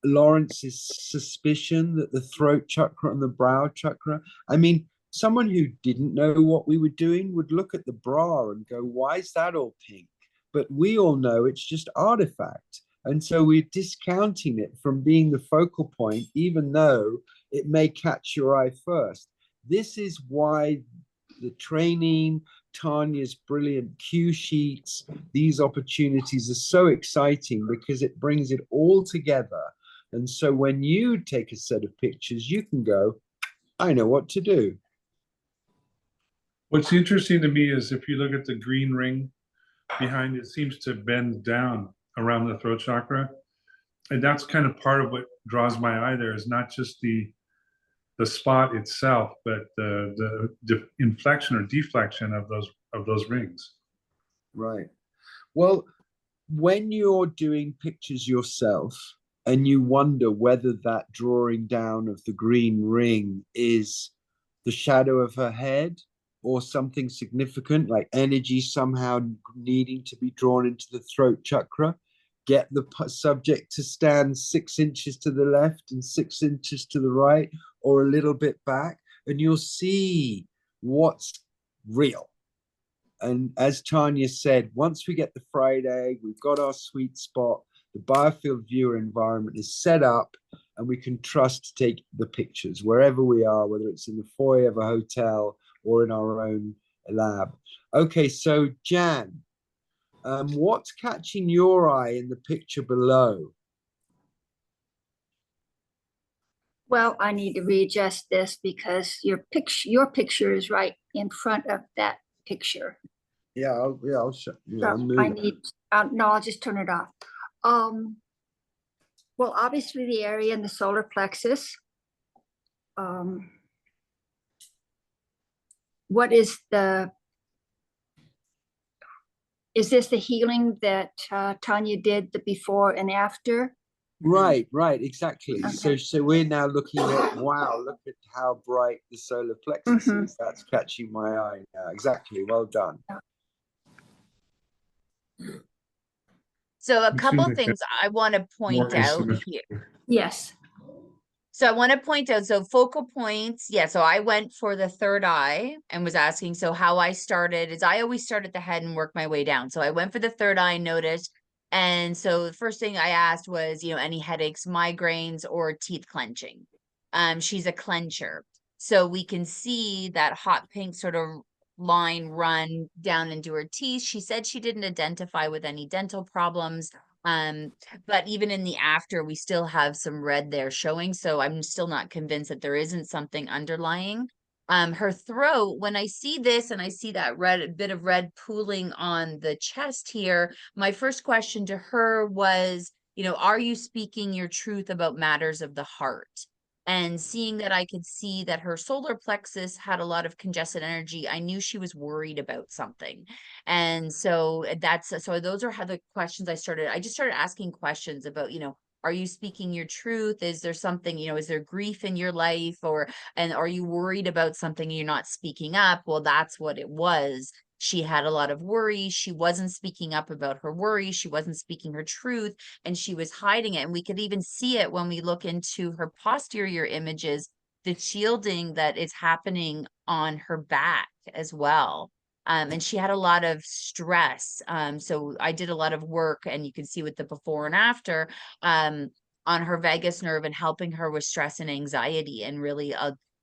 Speaker 1: Lawrence's suspicion that the throat chakra and the brow chakra, I mean, someone who didn't know what we were doing would look at the bra and go, why is that all pink? But we all know it's just artifact. And so we're discounting it from being the focal point, even though it may catch your eye first. This is why the training, Tania's brilliant cue sheets, these opportunities are so exciting because it brings it all together. And so when you take a set of pictures, you can go, I know what to do.
Speaker 6: What's interesting to me is if you look at the green ring behind it, seems to bend down around the throat chakra. And that's kind of part of what draws my eye there, is not just the spot itself, but the inflection or deflection of those rings.
Speaker 1: Right. Well, when you're doing pictures yourself and you wonder whether that drawing down of the green ring is the shadow of her head or something significant like energy somehow needing to be drawn into the throat chakra, get the subject to stand 6 inches to the left and 6 inches to the right, or a little bit back, and you'll see what's real. And as Tania said, once we get the fried egg, we've got our sweet spot, the Biofield viewer environment is set up, and we can trust to take the pictures wherever we are, whether it's in the foyer of a hotel or in our own lab. Okay, so Jan, what's catching your eye in the picture below?
Speaker 4: Well, I need to readjust this because your picture is right in front of that picture.
Speaker 1: Yeah, I'll show you.
Speaker 4: So no, I'll just turn it off. Well, obviously the area in the solar plexus. What is this the healing that Tania did the before and after?
Speaker 1: Right, exactly. Okay. So we're now looking at, wow, look at how bright the solar plexus is. That's catching my eye now. Exactly. Well done.
Speaker 2: So a couple of things I want to point out here.
Speaker 4: Yes.
Speaker 2: So I want to point out, so focal points, yeah, so I went for the third eye and was asking, so how I started is I always start at the head and work my way down. So I went for the third eye, noticed, and so the first thing I asked was, any headaches, migraines, or teeth clenching. She's a clencher. So we can see that hot pink sort of line run down into her teeth. She said she didn't identify with any dental problems. But even in the after, we still have some red there showing. So I'm still not convinced that there isn't something underlying. Her throat, when I see this and I see that bit of red pooling on the chest here, my first question to her was, are you speaking your truth about matters of the heart? And seeing that I could see that her solar plexus had a lot of congested energy, I knew she was worried about something. And so so those are how the questions I just started asking questions about, are you speaking your truth? Is there something, is there grief in your life, and are you worried about something and you're not speaking up? Well, that's what it was. She had a lot of worry. She wasn't speaking up about her worry. She wasn't speaking her truth, and she was hiding it. And we could even see it when we look into her posterior images, the shielding that is happening on her back as well. And she had a lot of stress. So I did a lot of work, and you can see with the before and after, on her vagus nerve and helping her with stress and anxiety, and really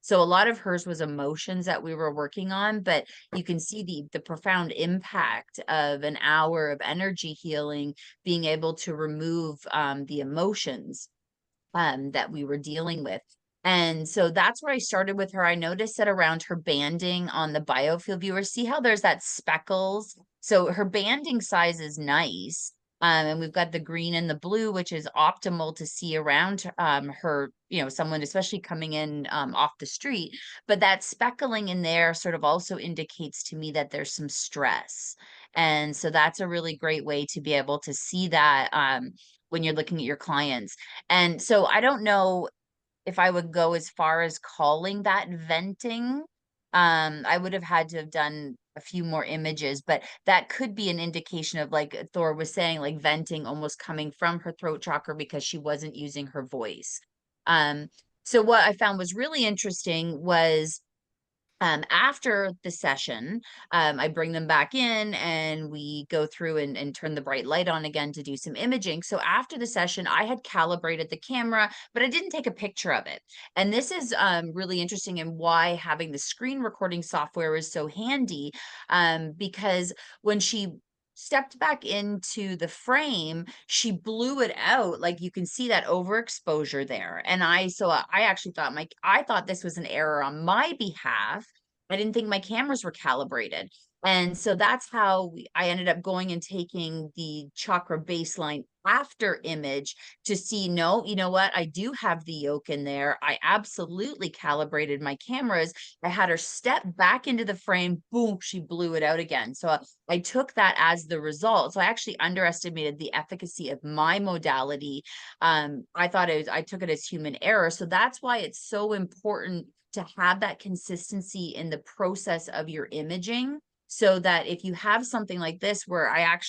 Speaker 2: so a lot of hers was emotions that we were working on, but you can see the profound impact of an hour of energy healing, being able to remove the emotions that we were dealing with. And so that's where I started with her. I noticed that around her banding on the Biofield viewer, see how there's that speckles? So her banding size is nice. And we've got the green and the blue, which is optimal to see around her, someone especially coming in off the street. But that speckling in there sort of also indicates to me that there's some stress. And so that's a really great way to be able to see that when you're looking at your clients. And so I don't know if I would go as far as calling that venting. I would have had to have done a few more images, but that could be an indication of, like Thor was saying, like venting almost coming from her throat chakra because she wasn't using her voice. So what I found was really interesting was after the session, I bring them back in and we go through and turn the bright light on again to do some imaging. So after the session, I had calibrated the camera, but I didn't take a picture of it. And this is really interesting, and why having the screen recording software is so handy, because when she stepped back into the frame, she blew it out. Like you can see that overexposure there. And I actually thought I thought this was an error on my behalf. I didn't think my cameras were calibrated. And so that's how I ended up going and taking the chakra baseline after image to see, no, you know what? I do have the yolk in there. I absolutely calibrated my cameras. I had her step back into the frame. Boom, she blew it out again. So I took that as the result. So I actually underestimated the efficacy of my modality. I took it as human error. So that's why it's so important to have that consistency in the process of your imaging, so that if you have something like this where I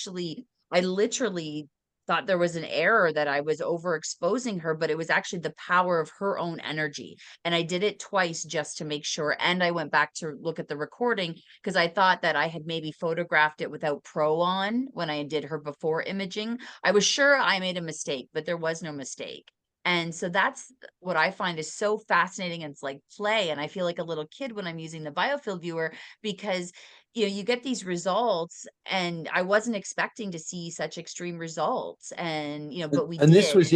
Speaker 2: literally thought there was an error, that I was overexposing her, but it was actually the power of her own energy. And I did it twice just to make sure. And I went back to look at the recording because I thought that I had maybe photographed it without pro on when I did her before imaging. I was sure I made a mistake, but there was no mistake. And so that's what I find is so fascinating. And it's like play. And I feel like a little kid when I'm using the Biofield viewer, because you get these results, and I wasn't expecting to see such extreme results. And but we
Speaker 1: and this
Speaker 2: did.
Speaker 1: was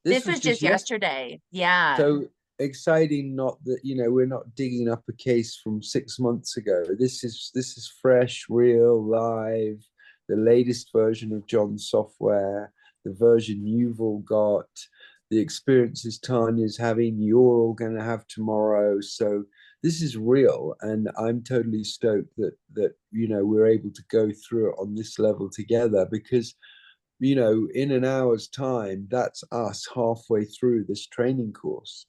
Speaker 2: This was just yesterday. Yeah.
Speaker 1: So exciting, not that, we're not digging up a case from 6 months ago. This is fresh, real, live, the latest version of John's software, the version you've all got, the experiences Tania's having, you're all going to have tomorrow. So this is real, and I'm totally stoked that we're able to go through it on this level together, because in an hour's time, that's us halfway through this training course.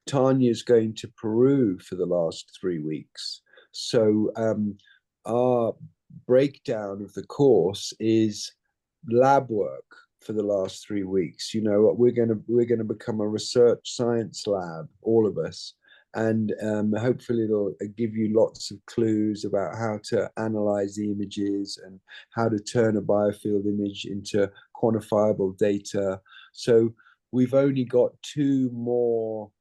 Speaker 1: Tania's going to Peru for the last 3 weeks. So our breakdown of the course is lab work for the last 3 weeks. We're gonna become a research science lab, all of us. And hopefully it'll give you lots of clues about how to analyze the images and how to turn a biofield image into quantifiable data. So we've only got 2 more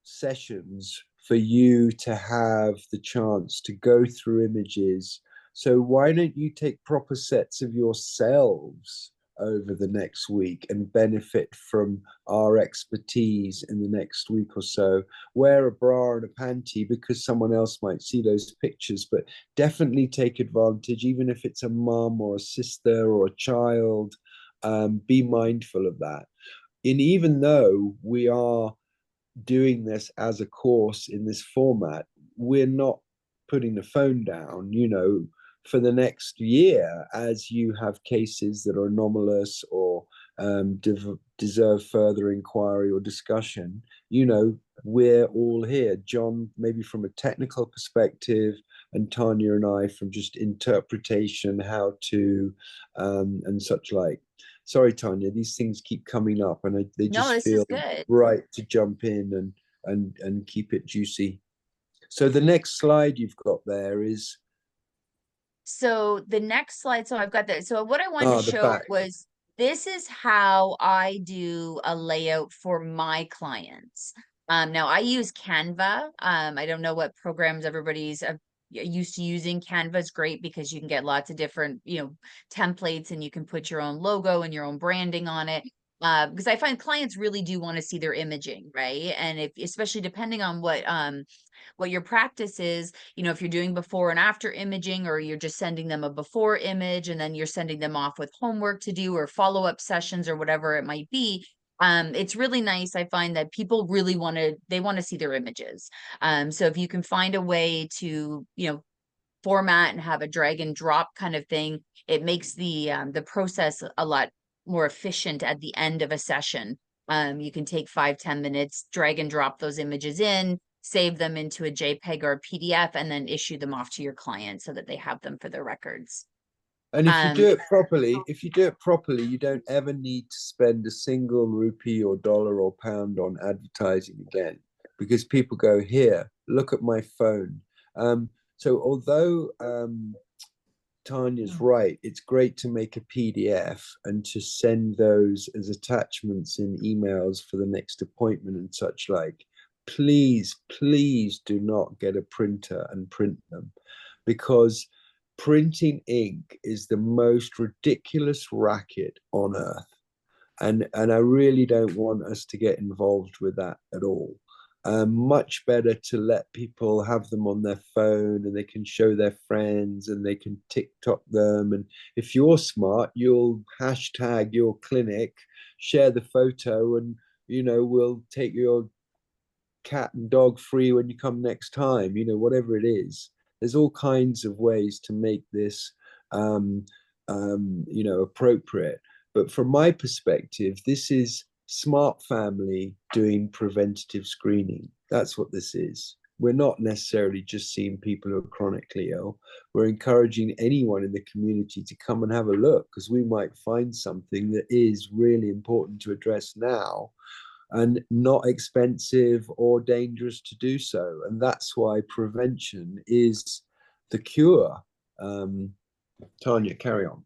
Speaker 1: sessions for you to have the chance to go through images. So why don't you take proper sets of yourselves over the next week and benefit from our expertise in the next week or so? Wear a bra and a panty because someone else might see those pictures, but definitely take advantage, even if it's a mum or a sister or a child. Be mindful of that. And even though we are doing this as a course in this format, we're not putting the phone down. For the next year, as you have cases that are anomalous or deserve further inquiry or discussion, we're all here. John, maybe from a technical perspective, and Tania and I from just interpretation, how to, and such like. Sorry, Tania, these things keep coming up, and they just feel right to jump in and keep it juicy. So the next slide you've got there is.
Speaker 2: So the next slide, so I've got that. So what I wanted to show was, this is how I do a layout for my clients. Now I use Canva. I don't know what programs everybody's used to using. Canva is great because you can get lots of different, templates, and you can put your own logo and your own branding on it. Because I find clients really do want to see their imaging, right? And especially depending on what your practice is, if you're doing before and after imaging, or you're just sending them a before image and then you're sending them off with homework to do or follow-up sessions or whatever it might be, it's really nice. I find that people really want to see their images. So if you can find a way to, format and have a drag and drop kind of thing, it makes the process a lot more efficient at the end of a session. You can take 5-10 minutes, drag and drop those images in, save them into a JPEG or a PDF, and then issue them off to your client so that they have them for their records.
Speaker 1: And if you do it properly, you don't ever need to spend a single rupee or dollar or pound on advertising again, because people go, here, look at my phone. So although Tania's right, it's great to make a PDF and to send those as attachments in emails for the next appointment and such like. Please do not get a printer and print them, because printing ink is the most ridiculous racket on earth. And I really don't want us to get involved with that at all. Much better to let people have them on their phone, and they can show their friends and they can TikTok them. And if you're smart, you'll hashtag your clinic, share the photo, and we'll take your cat and dog free when you come next time, whatever it is. There's all kinds of ways to make this appropriate. But from my perspective, this is smart family doing preventative screening. That's what this is. We're not necessarily just seeing people who are chronically ill. We're encouraging anyone in the community to come and have a look, because we might find something that is really important to address now, and not expensive or dangerous to do so. And that's why prevention is the cure. Tania, carry on.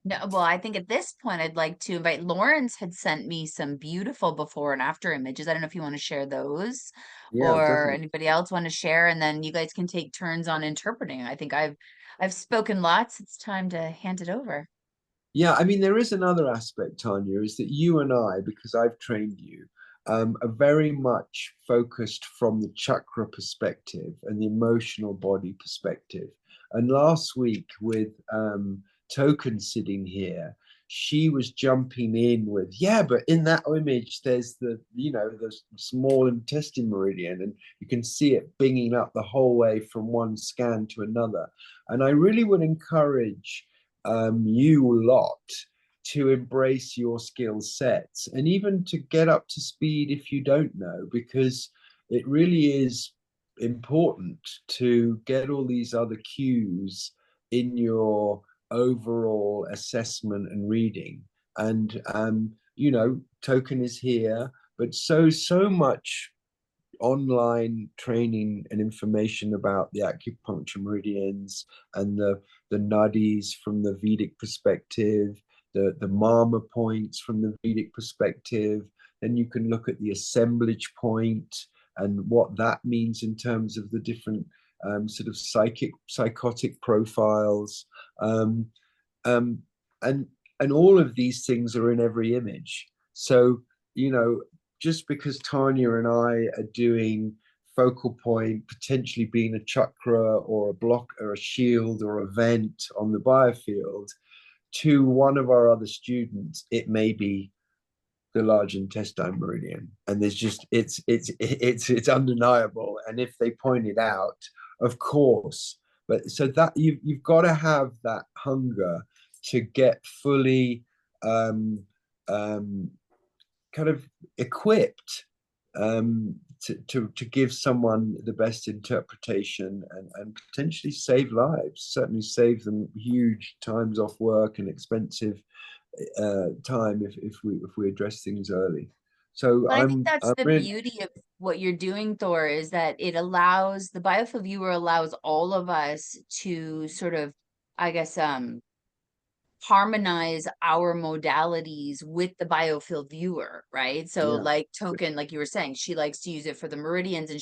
Speaker 2: No, well, I think at this point I'd like to invite Lawrence had sent me some beautiful before and after images. I don't know if you want to share those
Speaker 1: Yeah,
Speaker 2: or
Speaker 1: definitely.
Speaker 2: anybody else want to share, and then you guys can take turns on interpreting. I think I've spoken lots. It's time to hand it over.
Speaker 1: Yeah, I mean, there is another aspect, Tanya, is that you and I, because I've trained you, are very much focused from the chakra perspective and the emotional body perspective. And last week with Token sitting here, she was jumping in with, yeah, but in that image, there's the, the small intestine meridian, and you can see it binging up the whole way from one scan to another. And I really would encourage you lot to embrace your skill sets and even to get up to speed if you don't know, because it really is important to get all these other cues in your overall assessment and reading. And Token is here, but so much online training and information about the acupuncture meridians and the nadis from the Vedic perspective, the mama points from the Vedic perspective. Then you can look at the assemblage point and what that means in terms of the different sort of psychotic profiles. And all of these things are in every image. So, just because Tanya and I are doing focal point, potentially being a chakra or a block or a shield or a vent on the biofield, to one of our other students, it may be the large intestine meridian. And there's just, it's undeniable. And if they point it out, of course, but so that you've got to have that hunger to get fully kind of equipped to give someone the best interpretation and potentially save lives, certainly save them huge times off work and expensive time if we address things early. So
Speaker 2: I think that's the
Speaker 1: really
Speaker 2: beauty of what you're doing, Thor, is that it allows the Biofield viewer allows all of us to sort of, I guess, harmonize our modalities with the Biofield viewer, right? So like Token, like you were saying, she likes to use it for the meridians, and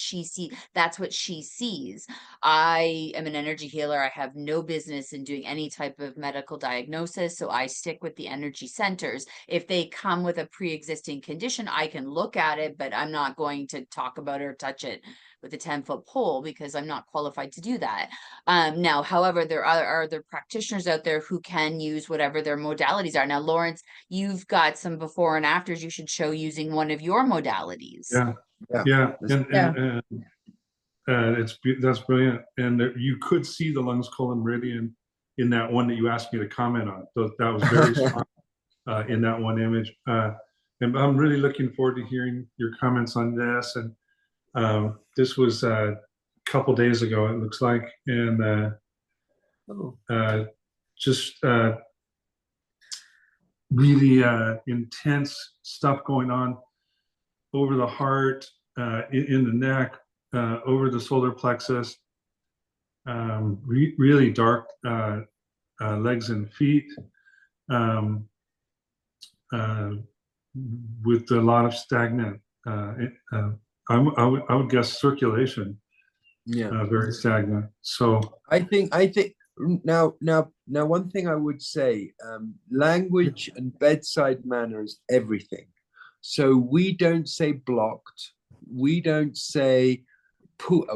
Speaker 2: that's what she sees. I am an energy healer. I have no business in doing any type of medical diagnosis, so I stick with the energy centers. If they come with a pre-existing condition, I can look at it, but I'm not going to talk about it or touch it with a 10-foot pole because I'm not qualified to do that. Now, however, there are other practitioners out there who can use whatever their modalities are. Now, Lawrence, you've got some before and afters you should show using one of your modalities.
Speaker 6: Yeah. And that's brilliant. And you could see the lungs colon meridian in that one that you asked me to comment on. So that was very strong in that one image. And I'm really looking forward to hearing your comments on this. And this was a couple days ago, it looks like, and just really intense stuff going on over the heart, in the neck, over the solar plexus, really dark legs and feet, with a lot of stagnant, I would guess circulation, very stagnant. So
Speaker 1: I think now one thing I would say, language and bedside manner is everything. So we don't say blocked, we don't say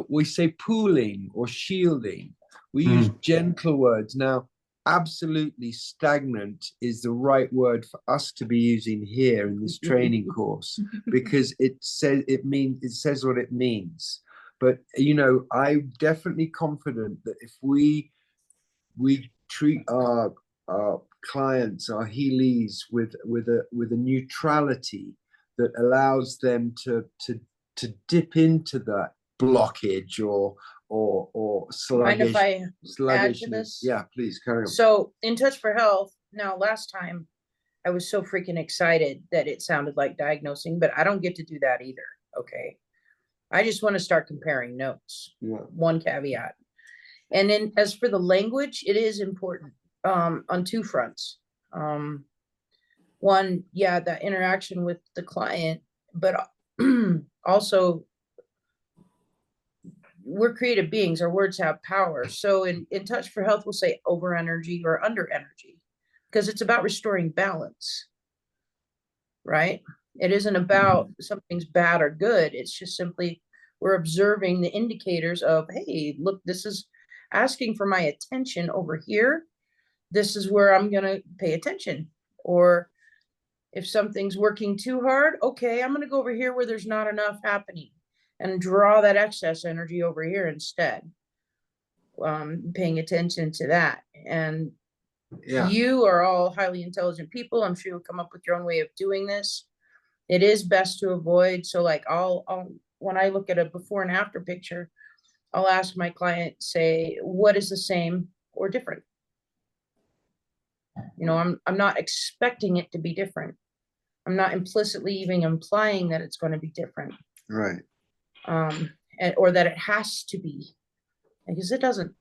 Speaker 1: we say pooling or shielding. We use gentle words. Now, absolutely stagnant is the right word for us to be using here in this training course, because it says what it means. But I'm definitely confident that if we treat our clients, our healies, with a neutrality that allows them to dip into that blockage or sluggishness. Yeah, please carry on.
Speaker 7: So in Touch for Health, now last time I was so freaking excited that it sounded like diagnosing, but I don't get to do that either. Okay. I just want to start comparing notes. One caveat. And then as for the language, it is important on two fronts. One, yeah, that interaction with the client, but also we're creative beings. Our words have power. So in Touch for Health, we'll say over energy or under energy, because it's about restoring balance, right? It isn't about something's bad or good. It's just simply we're observing the indicators of, hey, look, this is asking for my attention over here. This is where I'm going to pay attention. Or if something's working too hard, okay, I'm going to go over here where there's not enough happening and draw that excess energy over here instead. Paying attention to that. And you are all highly intelligent people. I'm sure you'll come up with your own way of doing this. It is best to avoid. So like I'll when I look at a before and after picture, I'll ask my client, say, what is the same or different? You know, I'm not expecting it to be different. I'm not implicitly even implying that it's going to be different.
Speaker 1: Right.
Speaker 7: Or that it has to be, because it doesn't.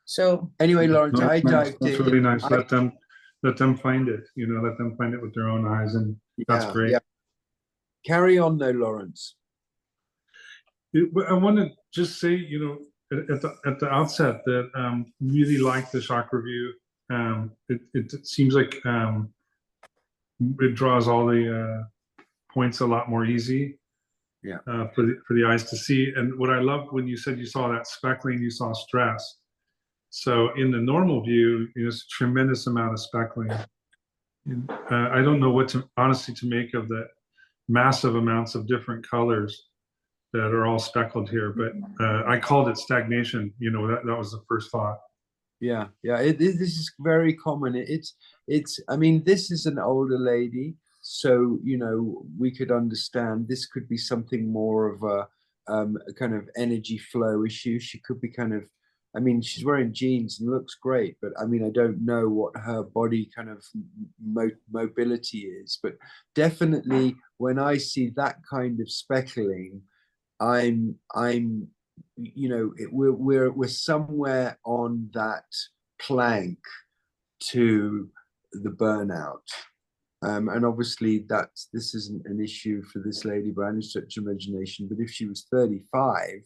Speaker 7: So
Speaker 1: anyway, Lawrence,
Speaker 6: No,
Speaker 1: I dived
Speaker 6: that's
Speaker 1: in.
Speaker 6: really nice. Let them find it, you know, let them find it with their own eyes, and that's great.
Speaker 1: Yeah. Carry on though, Lawrence.
Speaker 6: I want to just say, you know, at the outset that really like the chakra view. It seems like it draws all the points a lot more easy.
Speaker 1: Yeah.
Speaker 6: For the eyes to see. And what I loved when you said you saw that speckling, you saw stress. So in the normal view, there's a tremendous amount of speckling. I don't know what to honestly to make of the massive amounts of different colors that are all speckled here, but I called it stagnation. You know, that was the first thought.
Speaker 1: Yeah, this is very common. It's. I mean, this is an older lady, so you know we could understand this could be something more of a kind of energy flow issue. She could be kind of. I mean, she's wearing jeans and looks great, but I mean, I don't know what her body kind of mobility is. But definitely, when I see that kind of speckling, I'm you know we're somewhere on that plank to the burnout, and obviously this isn't an issue for this lady by any stretch of imagination, but if she was 35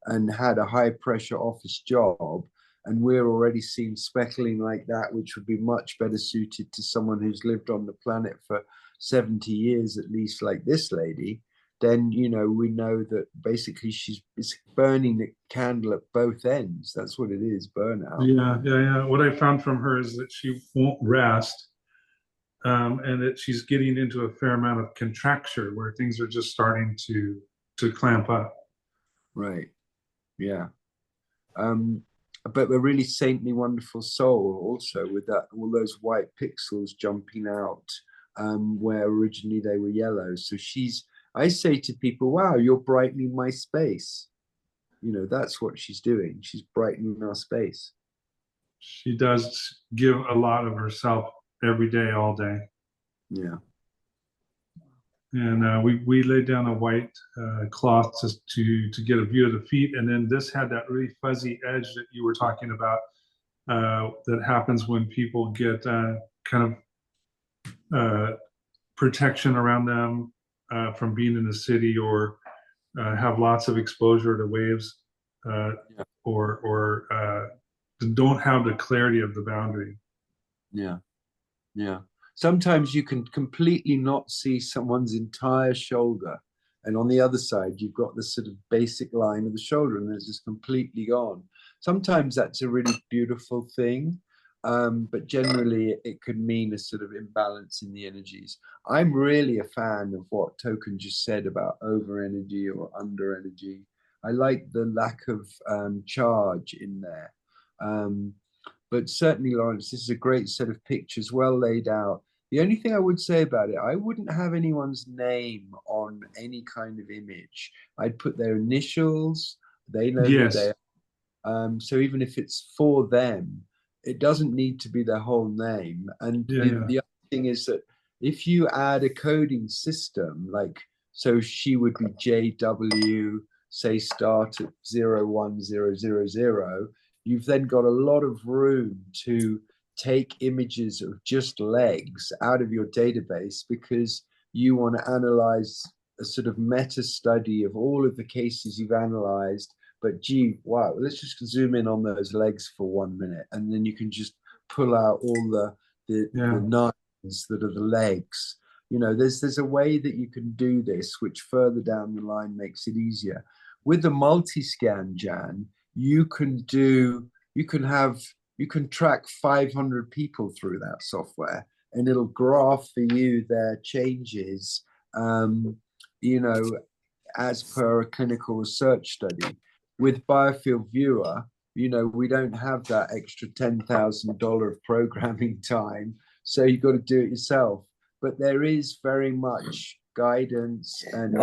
Speaker 1: and had a high pressure office job, and we're already seeing speckling like that, which would be much better suited to someone who's lived on the planet for 70 years at least, like this lady, then you know we know that basically it's burning the candle at both ends. That's what it is, burnout.
Speaker 6: Yeah. What I found from her is that she won't rest, and that she's getting into a fair amount of contracture where things are just starting to clamp up.
Speaker 1: Right. Yeah. But a really saintly, wonderful soul also, with that all those white pixels jumping out where originally they were yellow. So I say to people, wow, you're brightening my space. You know, that's what she's doing. She's brightening our space.
Speaker 6: She does give a lot of herself every day, all day.
Speaker 1: Yeah.
Speaker 6: And we laid down a white cloth to get a view of the feet. And then this had that really fuzzy edge that you were talking about that happens when people get kind of protection around them from being in the city, or have lots of exposure to waves, or don't have the clarity of the boundary.
Speaker 1: Yeah. Sometimes you can completely not see someone's entire shoulder, and on the other side you've got this sort of basic line of the shoulder, and it's just completely gone. Sometimes that's a really beautiful thing, but generally it could mean a sort of imbalance in the energies. I'm really a fan of what Token just said about over energy or under energy. I like the lack of charge in there. But certainly, Lawrence, this is a great set of pictures, well laid out. The only thing I would say about it, I wouldn't have anyone's name on any kind of image. I'd put their initials. They know who they are. So even if it's for them, it doesn't need to be their whole name. And the other thing is that if you add a coding system, like, so she would be JW, say start at 01000, you've then got a lot of room to take images of just legs out of your database because you want to analyze a sort of meta study of all of the cases you've analyzed. But gee, wow, let's just zoom in on those legs for 1 minute, and then you can just pull out all the nines that are the legs. You know, there's a way that you can do this, which further down the line makes it easier. With the multi-scan, Jan, you can track 500 people through that software, and it'll graph for you their changes, you know, as per a clinical research study. With Biofield Viewer, you know, we don't have that extra $10,000 of programming time, so you've got to do it yourself. But there is very much guidance and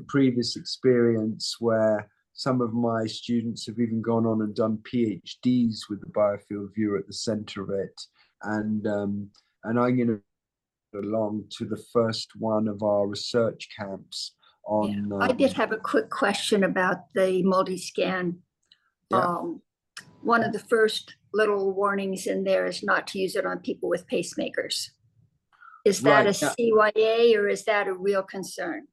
Speaker 1: previous experience where some of my students have even gone on and done PhDs with the Biofield Viewer at the center of it. And I'm going to along to the first one of our research camps on.
Speaker 4: Yeah, I did have a quick question about the multi-scan. One of the first little warnings in there is not to use it on people with pacemakers. Is that a CYA or is that a real concern?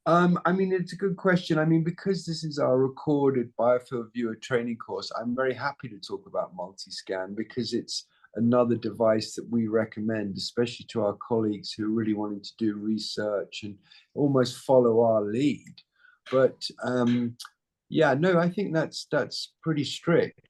Speaker 1: I mean, it's a good question. I mean, because this is our recorded Biofield Viewer training course, I'm very happy to talk about multi-scan because it's another device that we recommend, especially to our colleagues who are really wanting to do research and almost follow our lead. But yeah, no, I think that's pretty strict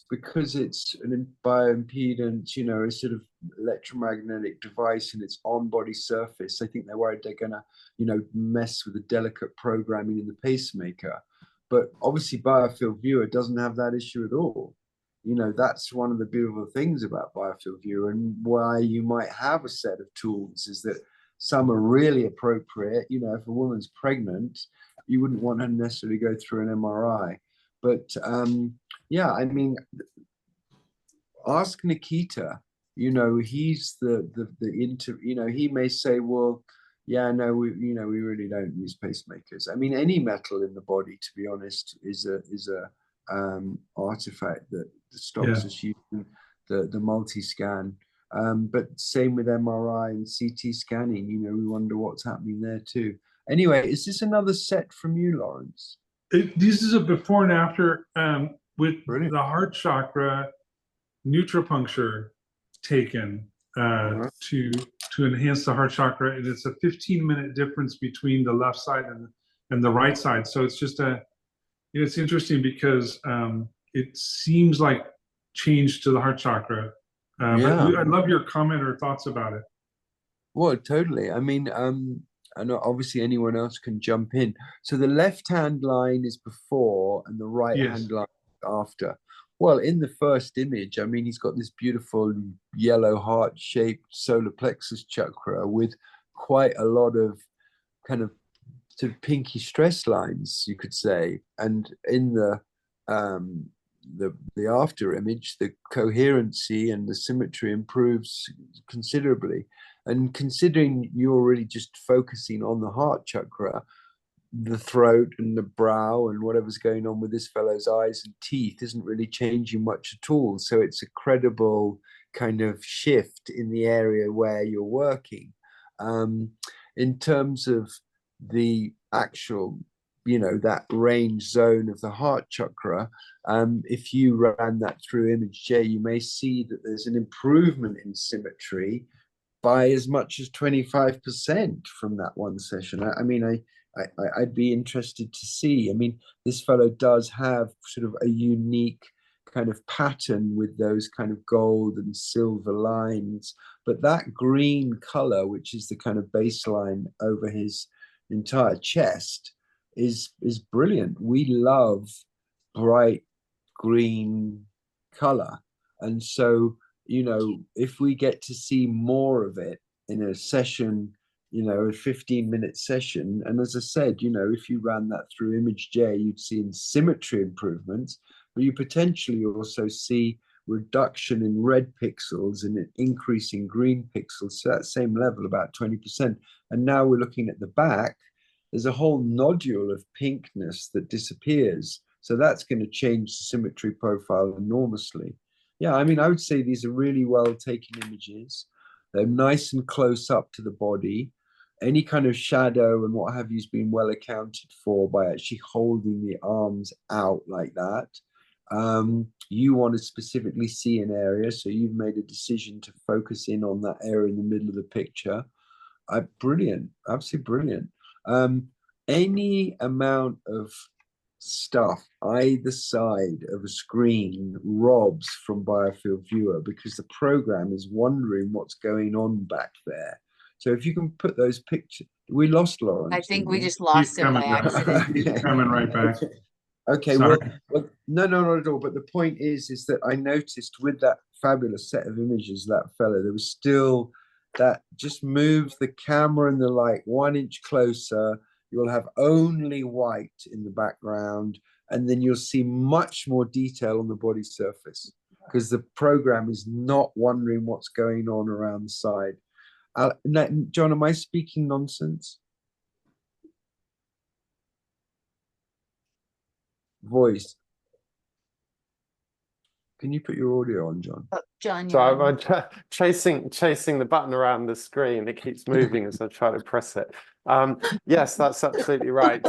Speaker 1: because it's an bioimpedance, you know, a sort of electromagnetic device and its on-body surface. I think they're worried they're going to, you know, mess with the delicate programming in the pacemaker. But obviously Biofield Viewer doesn't have that issue at all. You know, that's one of the beautiful things about Biofield Viewer, and why you might have a set of tools is that some are really appropriate. You know, if a woman's pregnant, you wouldn't want her to necessarily go through an MRI. But yeah, I mean, ask Nikita. You know, he's you know, he may say, well, yeah, no, we really don't use pacemakers. I mean, any metal in the body, to be honest, is a artifact that stops us using the multi-scan. But same with MRI and CT scanning, you know, we wonder what's happening there too. Anyway, is this another set from you, Lawrence?
Speaker 6: This is a before and after with
Speaker 1: Brilliant.
Speaker 6: the heart chakra nutripuncture taken to enhance the heart chakra, and it's a 15-minute difference between the left side and the right side. So it's just it's interesting because it seems like change to the heart chakra. But I'd love your comment or thoughts about it.
Speaker 1: Well, totally. I mean, I know obviously anyone else can jump in. So the left-hand line is before and the right-hand line after. Well, in the first image, I mean, he's got this beautiful yellow heart-shaped solar plexus chakra with quite a lot of kind of sort of pinky stress lines, you could say. And in the after image, the coherency and the symmetry improves considerably. And considering you're really just focusing on the heart chakra, the throat and the brow and whatever's going on with this fellow's eyes and teeth isn't really changing much at all. So it's a credible kind of shift in the area where you're working. In terms of the actual, you know, that range zone of the heart chakra, if you ran that through image J, you may see that there's an improvement in symmetry by as much as 25% from that one session. I mean, I'd be interested to see. I mean, this fellow does have sort of a unique kind of pattern with those kind of gold and silver lines, but that green color, which is the kind of baseline over his entire chest, is brilliant. We love bright green color, and so, you know, if we get to see more of it in a session, you know, a 15-minute session, and as I said, you know, if you ran that through image J, you'd see symmetry improvements, but you potentially also see reduction in red pixels and an increase in green pixels. So that same level, about 20%. And now we're looking at the back, there's a whole nodule of pinkness that disappears. So that's going to change the symmetry profile enormously. Yeah, I mean, I would say these are really well taken images. They're nice and close up to the body. Any kind of shadow and what have you has been well accounted for by actually holding the arms out like that. You want to specifically see an area, so you've made a decision to focus in on that area in the middle of the picture. Brilliant, absolutely brilliant. Any amount of stuff either side of a screen robs from Biofield Viewer because the program is wondering what's going on back there. So if you can put those pictures, we lost Lawrence.
Speaker 2: I think we just lost him by accident.
Speaker 6: He's coming right back.
Speaker 1: Okay, well, no, not at all. But the point is that I noticed with that fabulous set of images, that fellow, there was still that, just move the camera and the light 1 inch closer. You'll have only white in the background, and then you'll see much more detail on the body surface because the program is not wondering what's going on around the side. John, am I speaking nonsense? Voice. Can you put your audio on, John?
Speaker 2: Oh, John,
Speaker 3: So I'm chasing the button around the screen. It keeps moving as I try to press it. Yes, that's absolutely right.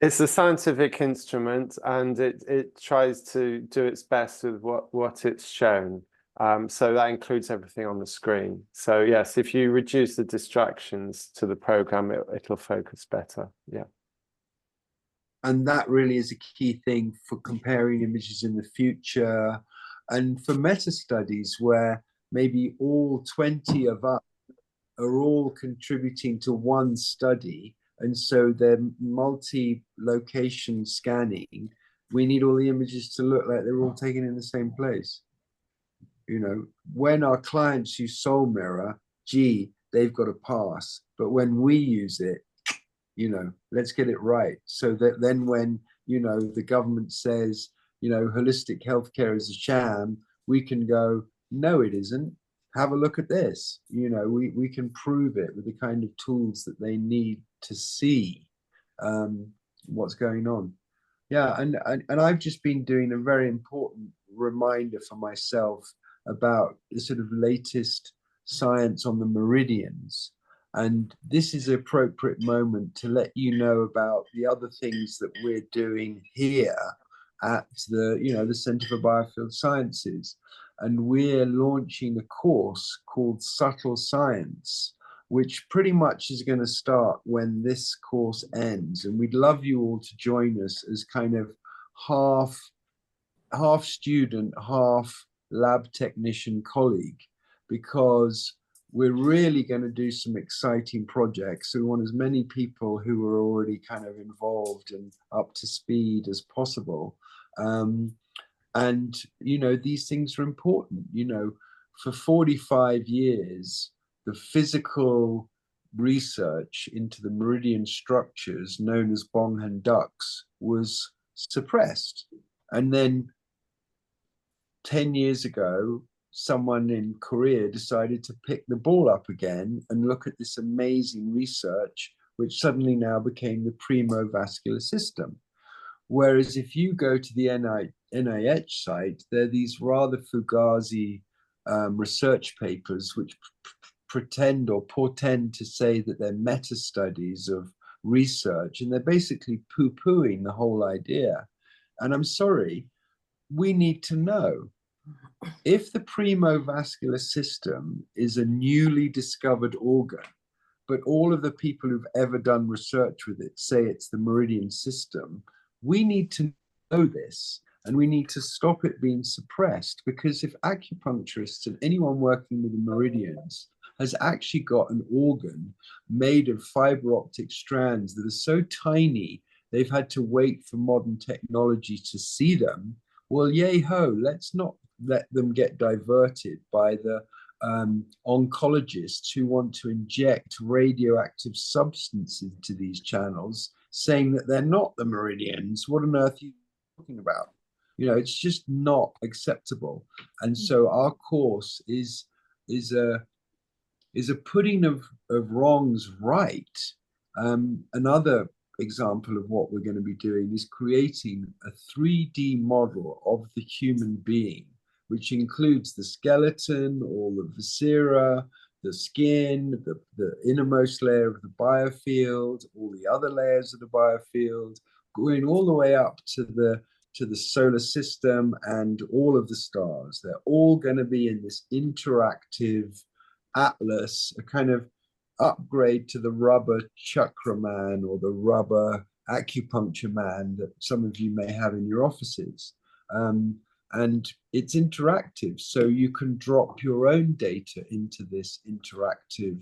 Speaker 3: It's a scientific instrument, and it tries to do its best with what it's shown. So that includes everything on the screen. So yes, if you reduce the distractions to the program, it'll focus better. Yeah.
Speaker 1: And that really is a key thing for comparing images in the future and for meta studies where maybe all 20 of us are all contributing to one study. And so they're multi-location scanning. We need all the images to look like they're all taken in the same place. You know, when our clients use Soul Mirror, gee, they've got a pass. But when we use it, you know, let's get it right. So that then when, you know, the government says, you know, holistic healthcare is a sham, we can go, no, it isn't. Have a look at this. You know, we can prove it with the kind of tools that they need to see what's going on. Yeah, and I've just been doing a very important reminder for myself about the sort of latest science on the meridians. And this is an appropriate moment to let you know about the other things that we're doing here at the, you know, the Center for Biofield Sciences. And we're launching a course called Subtle Science, which pretty much is going to start when this course ends. And we'd love you all to join us as kind of half student, half lab technician colleague, because we're really going to do some exciting projects. So we want as many people who are already kind of involved and up to speed as possible. And, you know, these things are important. You know, for 45 years, the physical research into the meridian structures known as Bonghan ducts was suppressed. And then 10 years ago, someone in Korea decided to pick the ball up again and look at this amazing research, which suddenly now became the premovascular system. Whereas if you go to the NIH site, there are these rather fugazi research papers which pretend or portend to say that they're meta-studies of research, and they're basically poo-pooing the whole idea. And I'm sorry, we need to know. If the premovascular system is a newly discovered organ, but all of the people who've ever done research with it say it's the meridian system, we need to know this, and we need to stop it being suppressed, because if acupuncturists and anyone working with the meridians has actually got an organ made of fiber optic strands that are so tiny they've had to wait for modern technology to see them, well, yay ho, let's not let them get diverted by the oncologists who want to inject radioactive substances into these channels, saying that they're not the meridians. What on earth are you talking about? You know, it's just not acceptable. And so our course is a putting of wrongs right. Another example of what we're going to be doing is creating a 3D model of the human being, which includes the skeleton, all the viscera, the skin, the innermost layer of the biofield, all the other layers of the biofield, going all the way up to the solar system and all of the stars. They're all going to be in this interactive atlas, a kind of upgrade to the rubber chakra man or the rubber acupuncture man that some of you may have in your offices. And it's interactive, so you can drop your own data into this interactive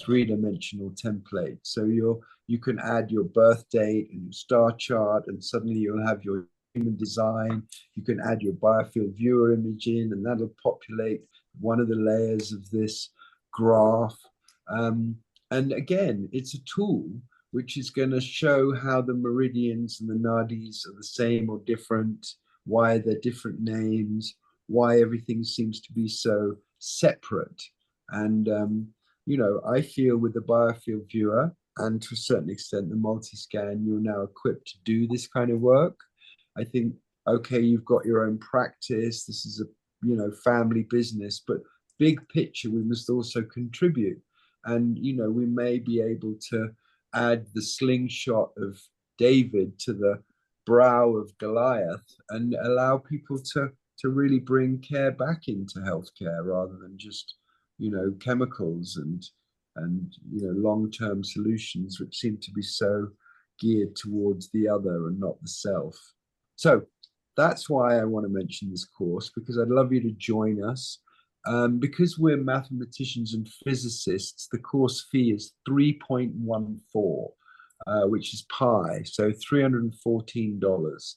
Speaker 1: three-dimensional template. So you can add your birth date and your star chart, and suddenly you'll have your human design. You can add your biofield viewer image in, and that'll populate one of the layers of this graph. And again, it's a tool which is going to show how the meridians and the nadis are the same or different, why they're different names, why everything seems to be so separate. And, you know, I feel with the biofield viewer and to a certain extent the multi-scan, you're now equipped to do this kind of work. I think, okay, you've got your own practice. This is a, you know, family business, but big picture, we must also contribute. And, you know, we may be able to add the slingshot of David to the brow of Goliath and allow people to really bring care back into healthcare rather than just, you know, chemicals and you know, long-term solutions which seem to be so geared towards the other and not the self. So that's why I want to mention this course, because I'd love you to join us. Because we're mathematicians and physicists, the course fee is 3.14, which is pi, so $314.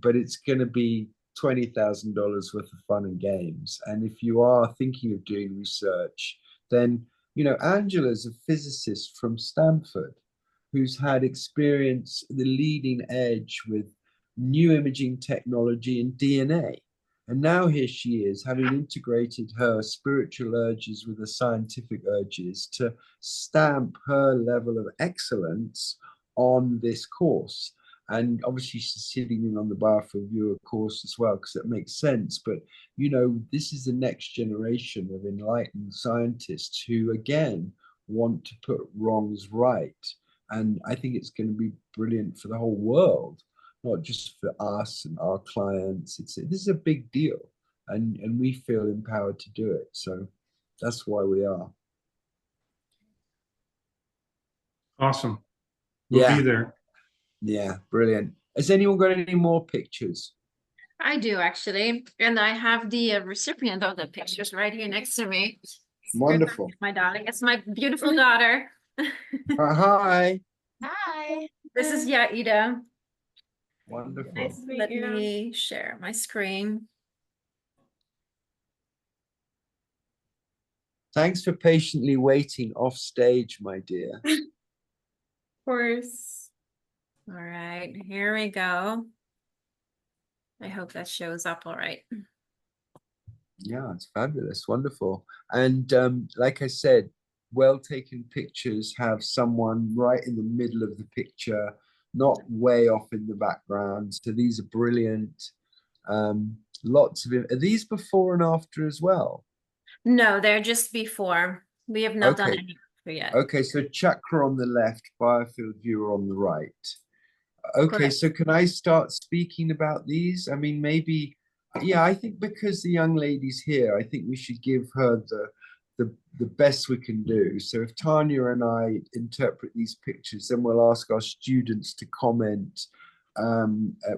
Speaker 1: But it's going to be $20,000 worth of fun and games. And if you are thinking of doing research, then, you know, Angela's a physicist from Stanford who's had experience at the leading edge with new imaging technology and DNA. And now here she is, having integrated her spiritual urges with the scientific urges to stamp her level of excellence on this course. And obviously she's sitting in on the Biofield Viewer course as well, because it makes sense. But, you know, this is the next generation of enlightened scientists who, again, want to put wrongs right. And I think it's going to be brilliant for the whole world, not just for us and our clients. This is a big deal, and we feel empowered to do it. So that's why we are.
Speaker 6: Awesome. We'll be there.
Speaker 1: Yeah, brilliant. Has anyone got any more pictures?
Speaker 5: I do, actually. And I have the recipient of the pictures right here next to me.
Speaker 1: Wonderful.
Speaker 5: My darling. It's my beautiful daughter.
Speaker 1: Hi.
Speaker 2: Hi.
Speaker 5: This is Yaida.
Speaker 1: Wonderful.
Speaker 5: Nice to meet you. Let me share my screen.
Speaker 1: Thanks for patiently waiting off stage, my dear.
Speaker 5: Of course. All right, here we go. I hope that shows up all right.
Speaker 1: Yeah, it's fabulous. Wonderful. And like I said, well-taken pictures have someone right in the middle of the picture, not way off in the background. So these are brilliant. Lots of it. Are these before and after as well?
Speaker 5: No, they're just before. We have not done any yet.
Speaker 1: Okay, so chakra on the left, biofield viewer on the right. Okay, correct. So can I start speaking about these? I mean, maybe, yeah, I think because the young lady's here, I think we should give her the best we can do. So if Tania and I interpret these pictures, then we'll ask our students to comment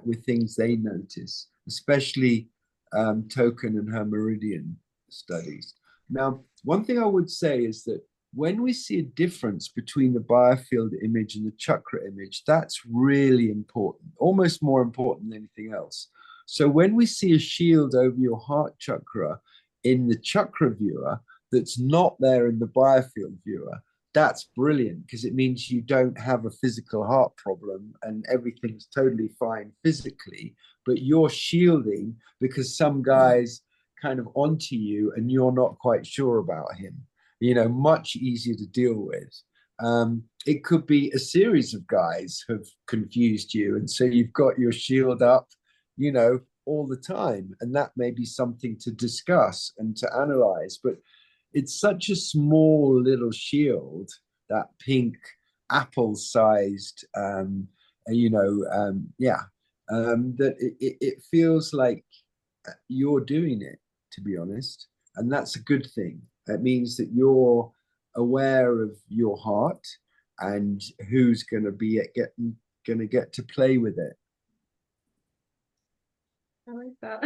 Speaker 1: with things they notice, especially Token and her meridian studies. Now, one thing I would say is that when we see a difference between the biofield image and the chakra image, that's really important, almost more important than anything else. So when we see a shield over your heart chakra in the chakra viewer that's not there in the biofield viewer, that's brilliant, because it means you don't have a physical heart problem and everything's totally fine physically, but you're shielding because some guy's kind of onto you and you're not quite sure about him. You know, much easier to deal with. It could be a series of guys have confused you, and so you've got your shield up, you know, all the time, and that may be something to discuss and to analyze. But it's such a small little shield, that pink apple-sized, that it feels like you're doing it, to be honest, and that's a good thing. That means that you're aware of your heart and who's going to be get to play with it.
Speaker 5: I like that.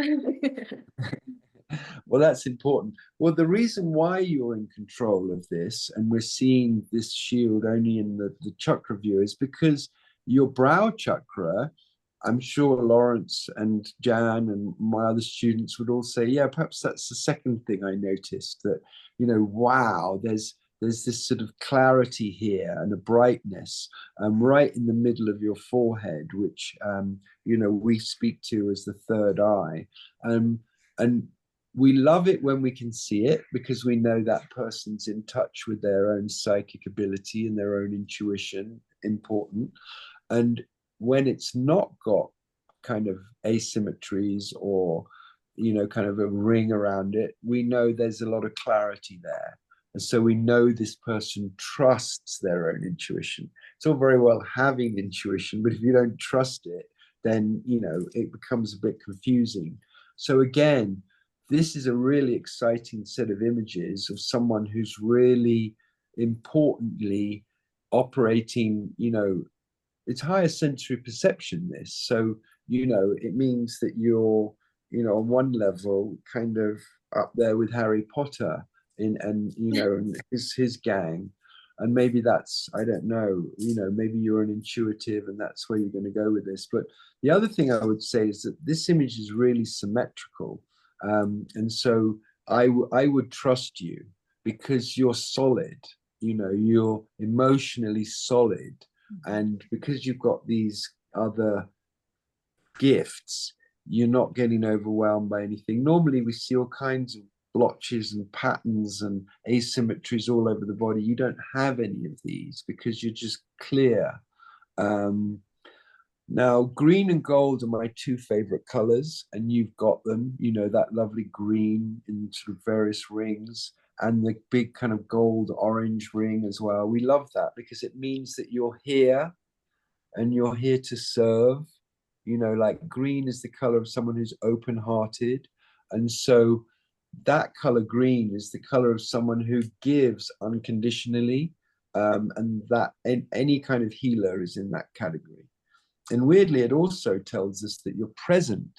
Speaker 1: Well, that's important. Well, the reason why you're in control of this, and we're seeing this shield only in the chakra view, is because your brow chakra, I'm sure Lawrence and Jan and my other students would all say, yeah, perhaps that's the second thing I noticed, that, you know, wow, there's this sort of clarity here and a brightness right in the middle of your forehead, which, you know, we speak to as the third eye. And we love it when we can see it, because we know that person's in touch with their own psychic ability and their own intuition, important. And when it's not got kind of asymmetries or, you know, kind of a ring around it, we know there's a lot of clarity there. And so we know this person trusts their own intuition. It's all very well having intuition, but if you don't trust it, then, you know, it becomes a bit confusing. So again, this is a really exciting set of images of someone who's really importantly operating, you know, it's higher sensory perception, this. So, you know, it means that you're, you know, on one level kind of up there with Harry Potter and you know, and his gang. And maybe that's, I don't know, you know, maybe you're an intuitive and that's where you're going to go with this. But the other thing I would say is that this image is really symmetrical. And so I would trust you because you're solid, you know, you're emotionally solid. And because you've got these other gifts, you're not getting overwhelmed by anything. Normally we see all kinds of blotches and patterns and asymmetries all over the body. You don't have any of these because you're just clear. Now, green and gold are my two favorite colors, and you've got them, you know, that lovely green in sort of various rings and the big kind of gold orange ring as well. We love that because it means that you're here and you're here to serve. You know, like green is the color of someone who's open-hearted. And so that color green is the color of someone who gives unconditionally. And that any kind of healer is in that category. And weirdly, it also tells us that you're present.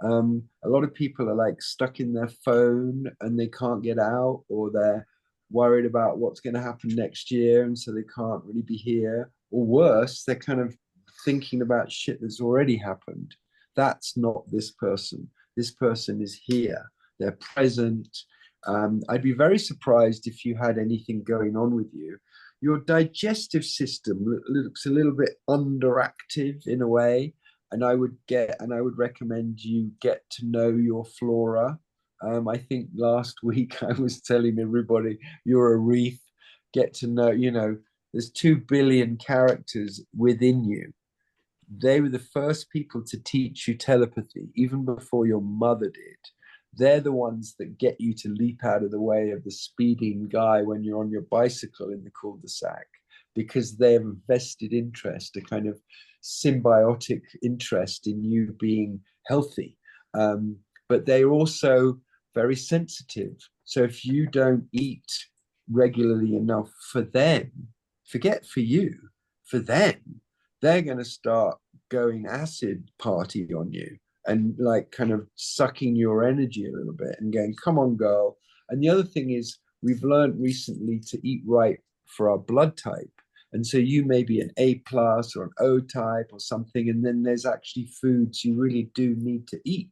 Speaker 1: A lot of people are like stuck in their phone and they can't get out, or they're worried about what's going to happen next year, and so they can't really be here. Or worse, they're kind of thinking about shit that's already happened. That's not this person. This person is here. They're present. I'd be very surprised if you had anything going on with you. Your digestive system looks a little bit underactive in a way, and I would recommend you get to know your flora. I think last week I was telling everybody you're a reef. Get to know, you know, there's 2 billion characters within you. They were the first people to teach you telepathy, even before your mother did. They're the ones that get you to leap out of the way of the speeding guy when you're on your bicycle in the cul-de-sac, because they have a vested interest, a kind of symbiotic interest in you being healthy. But they're also very sensitive. So if you don't eat regularly enough for them, forget for you, for them, they're going to start going acid party on you and like kind of sucking your energy a little bit and going, come on, girl. And the other thing is, we've learned recently to eat right for our blood type. And so you may be an A+ or an O type or something, and then there's actually foods you really do need to eat.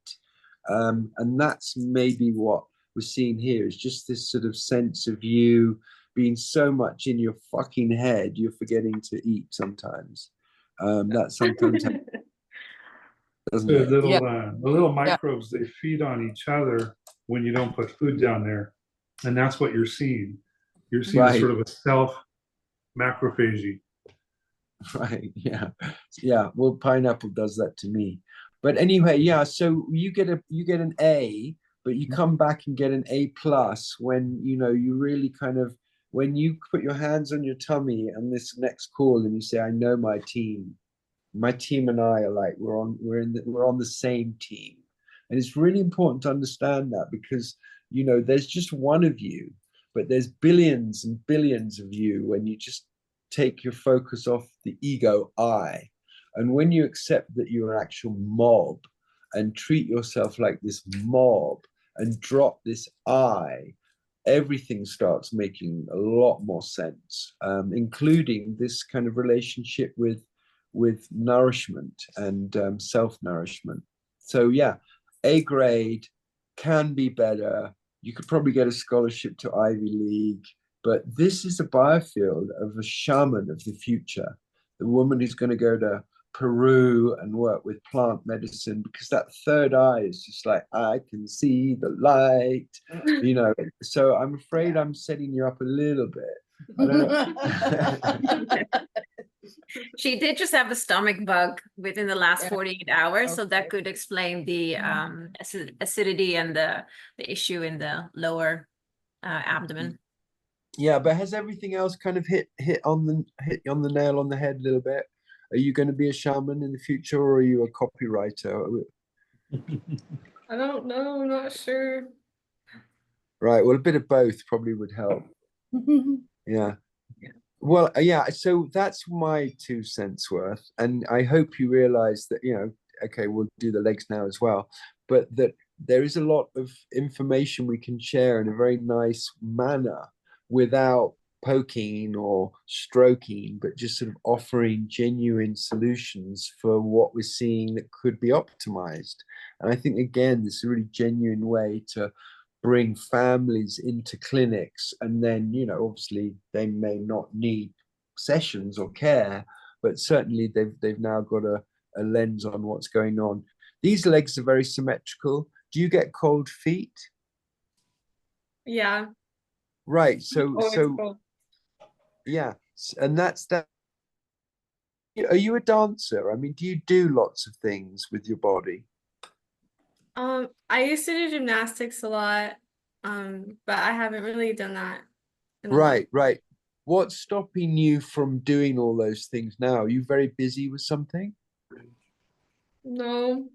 Speaker 1: And that's maybe what we're seeing here, is just this sort of sense of you being so much in your fucking head, you're forgetting to eat sometimes. That sometimes doesn't it?
Speaker 6: The little microbes, they feed on each other when you don't put food down there. And that's what you're seeing. You're seeing sort of a macrophagy.
Speaker 1: Right. Yeah. Yeah. Well, pineapple does that to me. But anyway, yeah. So you get an A, but you come back and get an A plus when you really kind of, when you put your hands on your tummy and this next call and you say, I know my team and I are like, we're on the same team. And it's really important to understand that, because there's just one of you, but there's billions and billions of you when you just take your focus off the ego I. And when you accept that you're an actual mob and treat yourself like this mob and drop this I, everything starts making a lot more sense, including this kind of relationship with nourishment and self-nourishment. So yeah, A grade can be better. You could probably get a scholarship to Ivy League, but this is a biofield of a shaman of the future, the woman who's going to go to Peru and work with plant medicine, because that third eye is just like, I can see the light, so I'm afraid I'm setting you up a little bit. I don't know.
Speaker 5: She did just have a stomach bug within the last 48 hours, so that
Speaker 7: Okay.
Speaker 5: could explain the acidity and the issue in the lower abdomen.
Speaker 1: Yeah, but has everything else kind of hit on the nail on the head a little bit? Are you going to be a shaman in the future, or are you a copywriter?
Speaker 5: I don't know, I'm not sure.
Speaker 1: Right. Well, a bit of both probably would help. Yeah. Well, yeah. So that's my 2 cents worth, and I hope you realize that okay, we'll do the legs now as well, but that there is a lot of information we can share in a very nice manner without poking or stroking, but just sort of offering genuine solutions for what we're seeing that could be optimized. And I think, again, this is a really genuine way to bring families into clinics, and then obviously they may not need sessions or care, but certainly they've now got a lens on what's going on. These legs are very symmetrical. Do you get cold feet?
Speaker 5: Yeah.
Speaker 1: Right. So
Speaker 5: Cold.
Speaker 1: yeah, and that's that. Are you a dancer? I mean, do you do lots of things with your body?
Speaker 5: I used to do gymnastics a lot, but I haven't really done that in a
Speaker 1: Right. What's stopping you from doing all those things now? Are you very busy with something?
Speaker 5: No,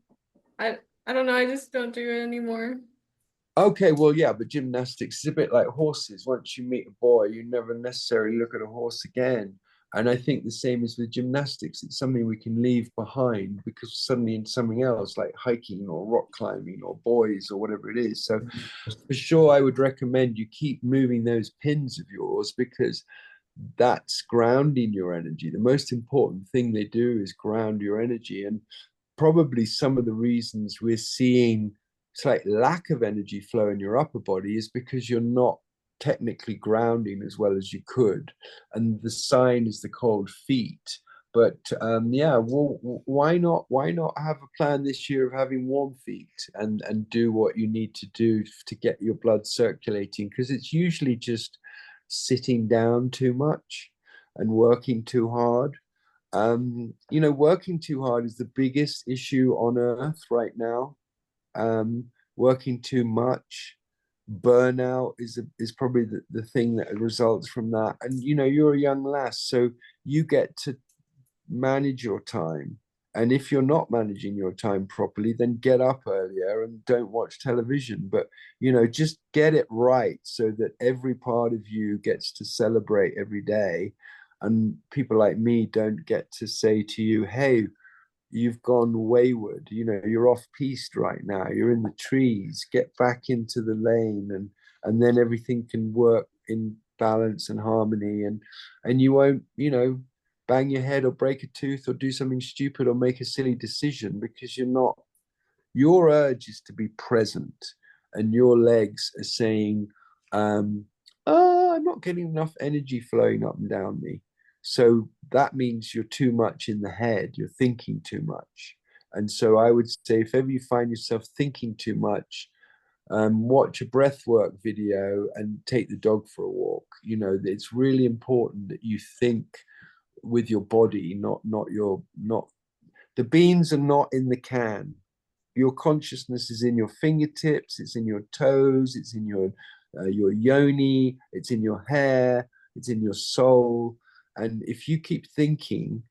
Speaker 5: I don't know. I just don't do it anymore.
Speaker 1: Okay, well, yeah, but gymnastics is a bit like horses. Once you meet a boy, you never necessarily look at a horse again. And I think the same is with gymnastics. It's something we can leave behind because suddenly in something else, like hiking or rock climbing or boys or whatever it is. So for sure, I would recommend you keep moving those pins of yours, because that's grounding your energy. The most important thing they do is ground your energy. And probably some of the reasons we're seeing slight lack of energy flow in your upper body is because you're not technically grounding as well as you could, and the sign is the cold feet. But yeah, well, why not have a plan this year of having warm feet and do what you need to do to get your blood circulating, because it's usually just sitting down too much and working too hard. Working too hard is the biggest issue on earth right now. Working too much, burnout is probably the thing that results from that. And you're a young lass, so you get to manage your time. And if you're not managing your time properly, then get up earlier and don't watch television. But just get it right so that every part of you gets to celebrate every day. And people like me don't get to say to you, hey, you've gone wayward, you're off piste right now, you're in the trees, get back into the lane, and then everything can work in balance and harmony, and you won't bang your head or break a tooth or do something stupid or make a silly decision, because your urge is to be present, and your legs are saying, I'm not getting enough energy flowing up and down me. So that means you're too much in the head, you're thinking too much. And so I would say, if ever you find yourself thinking too much, watch a breathwork video and take the dog for a walk. You know, it's really important that you think with your body, not the beans are not in the can. Your consciousness is in your fingertips, it's in your toes, it's in your yoni, it's in your hair, it's in your soul. And if you keep thinking,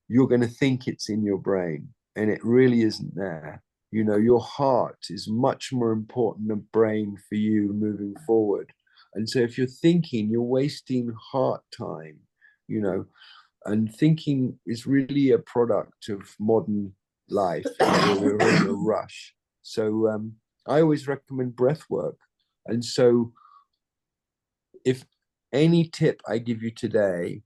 Speaker 1: you're going to think it's in your brain, and it really isn't there. You know, your heart is much more important than brain for you moving forward. And so if you're thinking, you're wasting heart time, you know, and thinking is really a product of modern life. We're in a rush. So I always recommend breath work. And so if any tip I give you today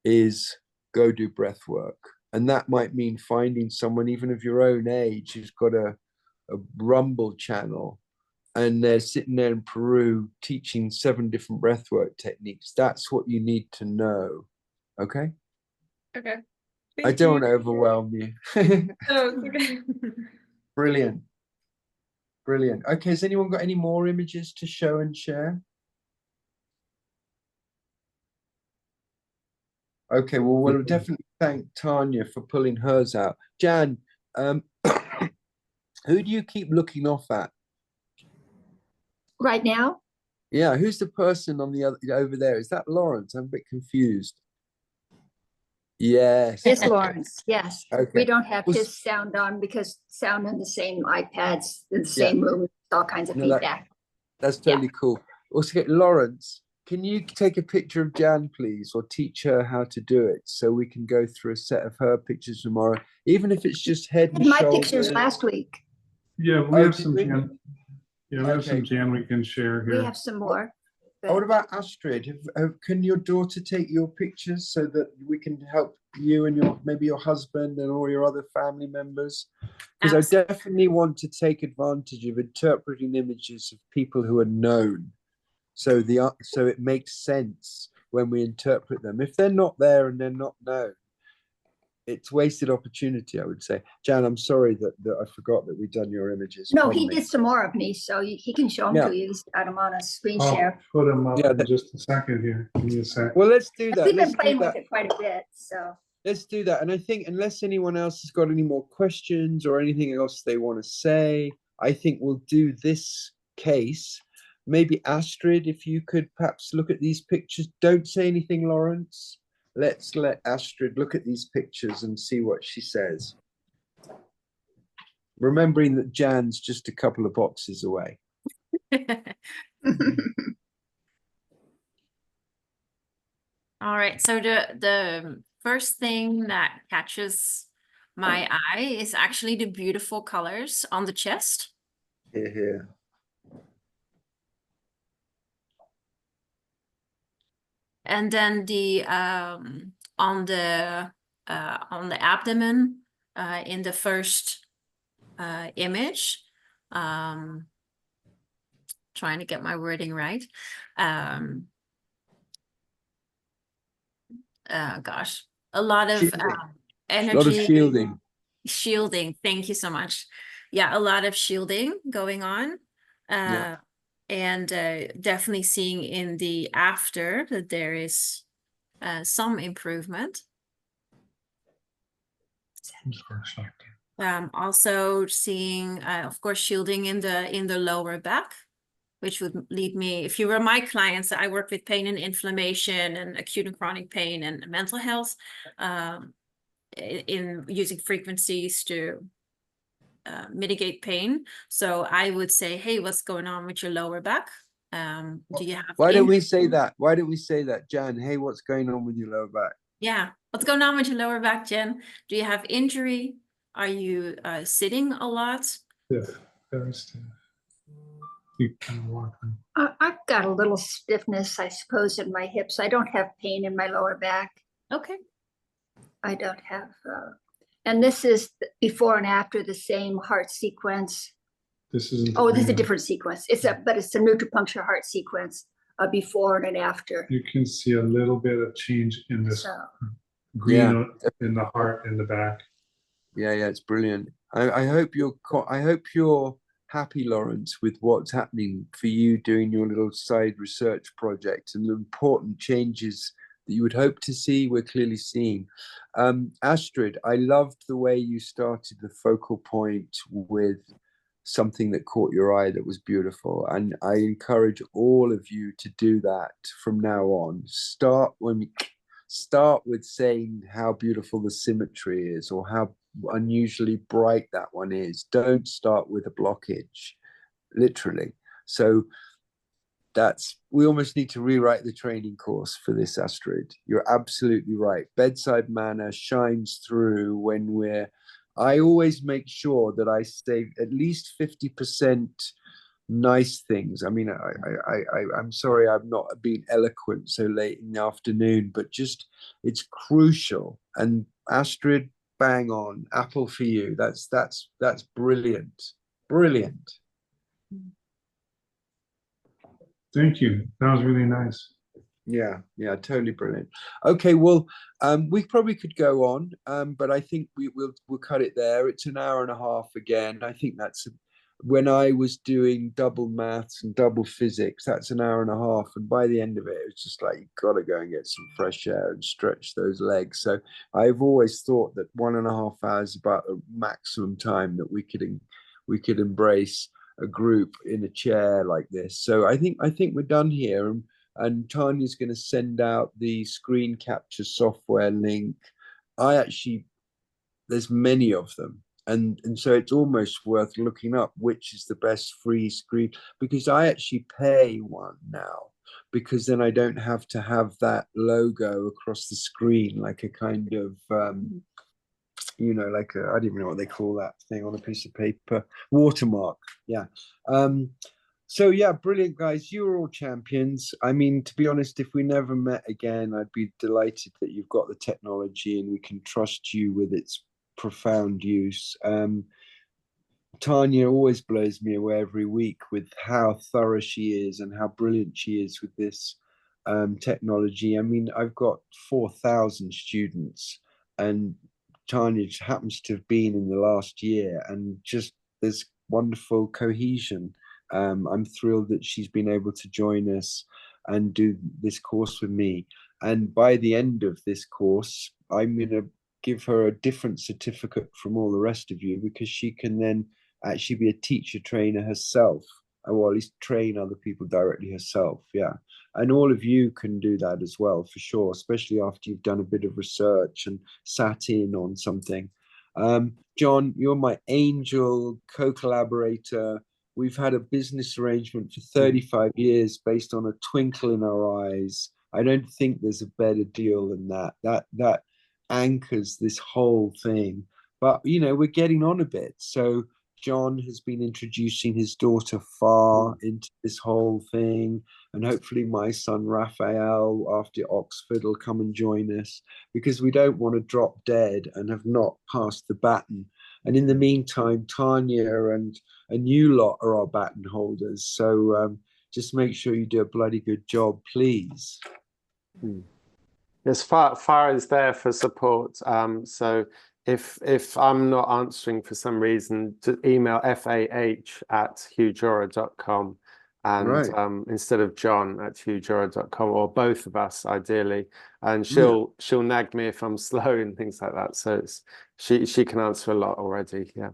Speaker 1: is go do breath work. And that might mean finding someone even of your own age who's got a Rumble channel and they're sitting there in Peru teaching 7 different breathwork techniques. That's what you need to know. Okay?
Speaker 5: Okay.
Speaker 1: I don't want to overwhelm you.
Speaker 5: Oh, okay.
Speaker 1: Brilliant. Brilliant. Okay, has anyone got any more images to show and share? Okay, well, we'll definitely thank Tania for pulling hers out. Jan, who do you keep looking off at?
Speaker 4: Right now?
Speaker 1: Yeah, who's the person on the other over there? Is that Lawrence? I'm a bit confused. Yes.
Speaker 4: It's Lawrence, yes.
Speaker 1: Okay.
Speaker 4: We don't have his sound on because sound on the same iPads in the same room, all kinds of feedback.
Speaker 1: That's totally cool. Also, Lawrence, can you take a picture of Jan, please, or teach her how to do it so we can go through a set of her pictures tomorrow, even if it's just head and shoulders.
Speaker 4: My pictures last week.
Speaker 6: Yeah, we have some Jan. Yeah, we have some Jan we can share here.
Speaker 4: We have some more.
Speaker 1: What about Astrid? Can your daughter take your pictures so that we can help you and maybe your husband and all your other family members? Because I definitely want to take advantage of interpreting images of people who are known. So it makes sense when we interpret them. If they're not there and they're not known, it's wasted opportunity, I would say. Jan, I'm sorry that I forgot that we've done your images.
Speaker 4: No, he did some more of me, so he can show them to you. He's got them on a screen share.
Speaker 6: Put them up in just a second here. Give me a sec.
Speaker 1: Well, let's do that.
Speaker 4: We've been playing with it quite a bit, so.
Speaker 1: Let's do that. And I think unless anyone else has got any more questions or anything else they want to say, I think we'll do this case. Maybe Astrid, if you could perhaps look at these pictures. Don't say anything, Lawrence. Let's let Astrid look at these pictures and see what she says. Remembering that Jan's just a couple of boxes away.
Speaker 5: All right, so the first thing that catches my eye is actually the beautiful colors on the chest.
Speaker 1: Here.
Speaker 5: And then the on the abdomen in the first image, trying to get my wording right. Gosh, a lot of energy.
Speaker 1: A lot of shielding.
Speaker 5: Shielding, thank you so much. Yeah, a lot of shielding going on. And definitely seeing in the after that there is some improvement. Also seeing, of course, shielding in the lower back, which would lead me, if you were my clients, I work with pain and inflammation and acute and chronic pain and mental health, in using frequencies to mitigate pain. So I would say, hey, what's going on with your lower back? Do you have
Speaker 1: Why don't we say that? Why don't we say that, Jan? Hey, what's going on with your lower back?
Speaker 5: Yeah, what's going on with your lower back, Jen? Do you have injury? Are you sitting a lot?
Speaker 6: Yeah, very stiff. Keep kind of walking.
Speaker 4: I've got a little stiffness, I suppose, in my hips. I don't have pain in my lower back.
Speaker 5: Okay.
Speaker 4: I don't have, and this is before and after the same heart sequence.
Speaker 6: This is
Speaker 4: this is a different sequence. But it's a nutripuncture heart sequence, before and after.
Speaker 6: You can see a little bit of change in this green in the heart in the back.
Speaker 1: Yeah, it's brilliant. I hope your happy, Lawrence, with what's happening for you doing your little side research project and the important changes that you would hope to see, we're clearly seeing. Astrid, I loved the way you started the focal point with something that caught your eye that was beautiful. And I encourage all of you to do that from now on. Start with saying how beautiful the symmetry is or how unusually bright that one is. Don't start with a blockage, literally. So we almost need to rewrite the training course for this, Astrid. You're absolutely right. Bedside manner shines through when I always make sure that I say at least 50% nice things. I mean, I'm sorry I've not been eloquent so late in the afternoon, but just it's crucial. And Astrid, bang on, apple for you. That's brilliant. Brilliant.
Speaker 6: Thank you. That was really nice.
Speaker 1: Yeah, totally brilliant. Okay, well, we probably could go on, but I think we'll cut it there. It's an hour and a half again. I think that's when I was doing double maths and double physics, that's an hour and a half. And by the end of it, it's just like, you've got to go and get some fresh air and stretch those legs. So I've always thought that 1.5 hours is about the maximum time that we could embrace a group in a chair like this. So I think we're done here. And Tania's going to send out the screen capture software link. There's many of them. And so it's almost worth looking up which is the best free screen, because I actually pay one now, because then I don't have to have that logo across the screen like a kind of, like I don't even know what they call that thing on a piece of paper, watermark. Yeah. So yeah, brilliant, guys. You are all champions. I mean, to be honest, if we never met again, I'd be delighted that you've got the technology and we can trust you with its profound use. Tania always blows me away every week with how thorough she is and how brilliant she is with this technology. I mean, I've got 4,000 students, and Tania happens to have been in the last year, and just there's wonderful cohesion. I'm thrilled that she's been able to join us and do this course with me. And by the end of this course, I'm going to give her a different certificate from all the rest of you, because she can then actually be a teacher trainer herself, or at least train other people directly herself. Yeah. And all of you can do that as well, for sure, especially after you've done a bit of research and sat in on something. John, you're my angel co-collaborator. We've had a business arrangement for 35 years based on a twinkle in our eyes. I don't think there's a better deal than that. That anchors this whole thing. But, we're getting on a bit. So John has been introducing his daughter Far into this whole thing. And hopefully my son Raphael after Oxford will come and join us, because we don't want to drop dead and have not passed the baton. And in the meantime, Tania and a new lot are our baton holders. So just make sure you do a bloody good job, please.
Speaker 3: Yes, Far is there for support. So if I'm not answering for some reason, to email fah@hughjora.com and instead of john@hughjora.com, or both of us ideally, and she'll nag me if I'm slow and things like that. So she can answer a lot already. Yeah,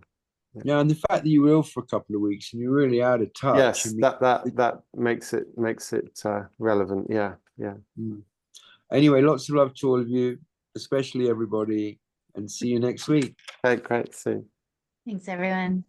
Speaker 1: and the fact that you were ill for a couple of weeks and you're really out of touch.
Speaker 3: Yes, that makes it relevant. Yeah.
Speaker 1: Anyway, lots of love to all of you, especially everybody, and see you next week.
Speaker 3: Okay, great. See you.
Speaker 2: Thanks, everyone.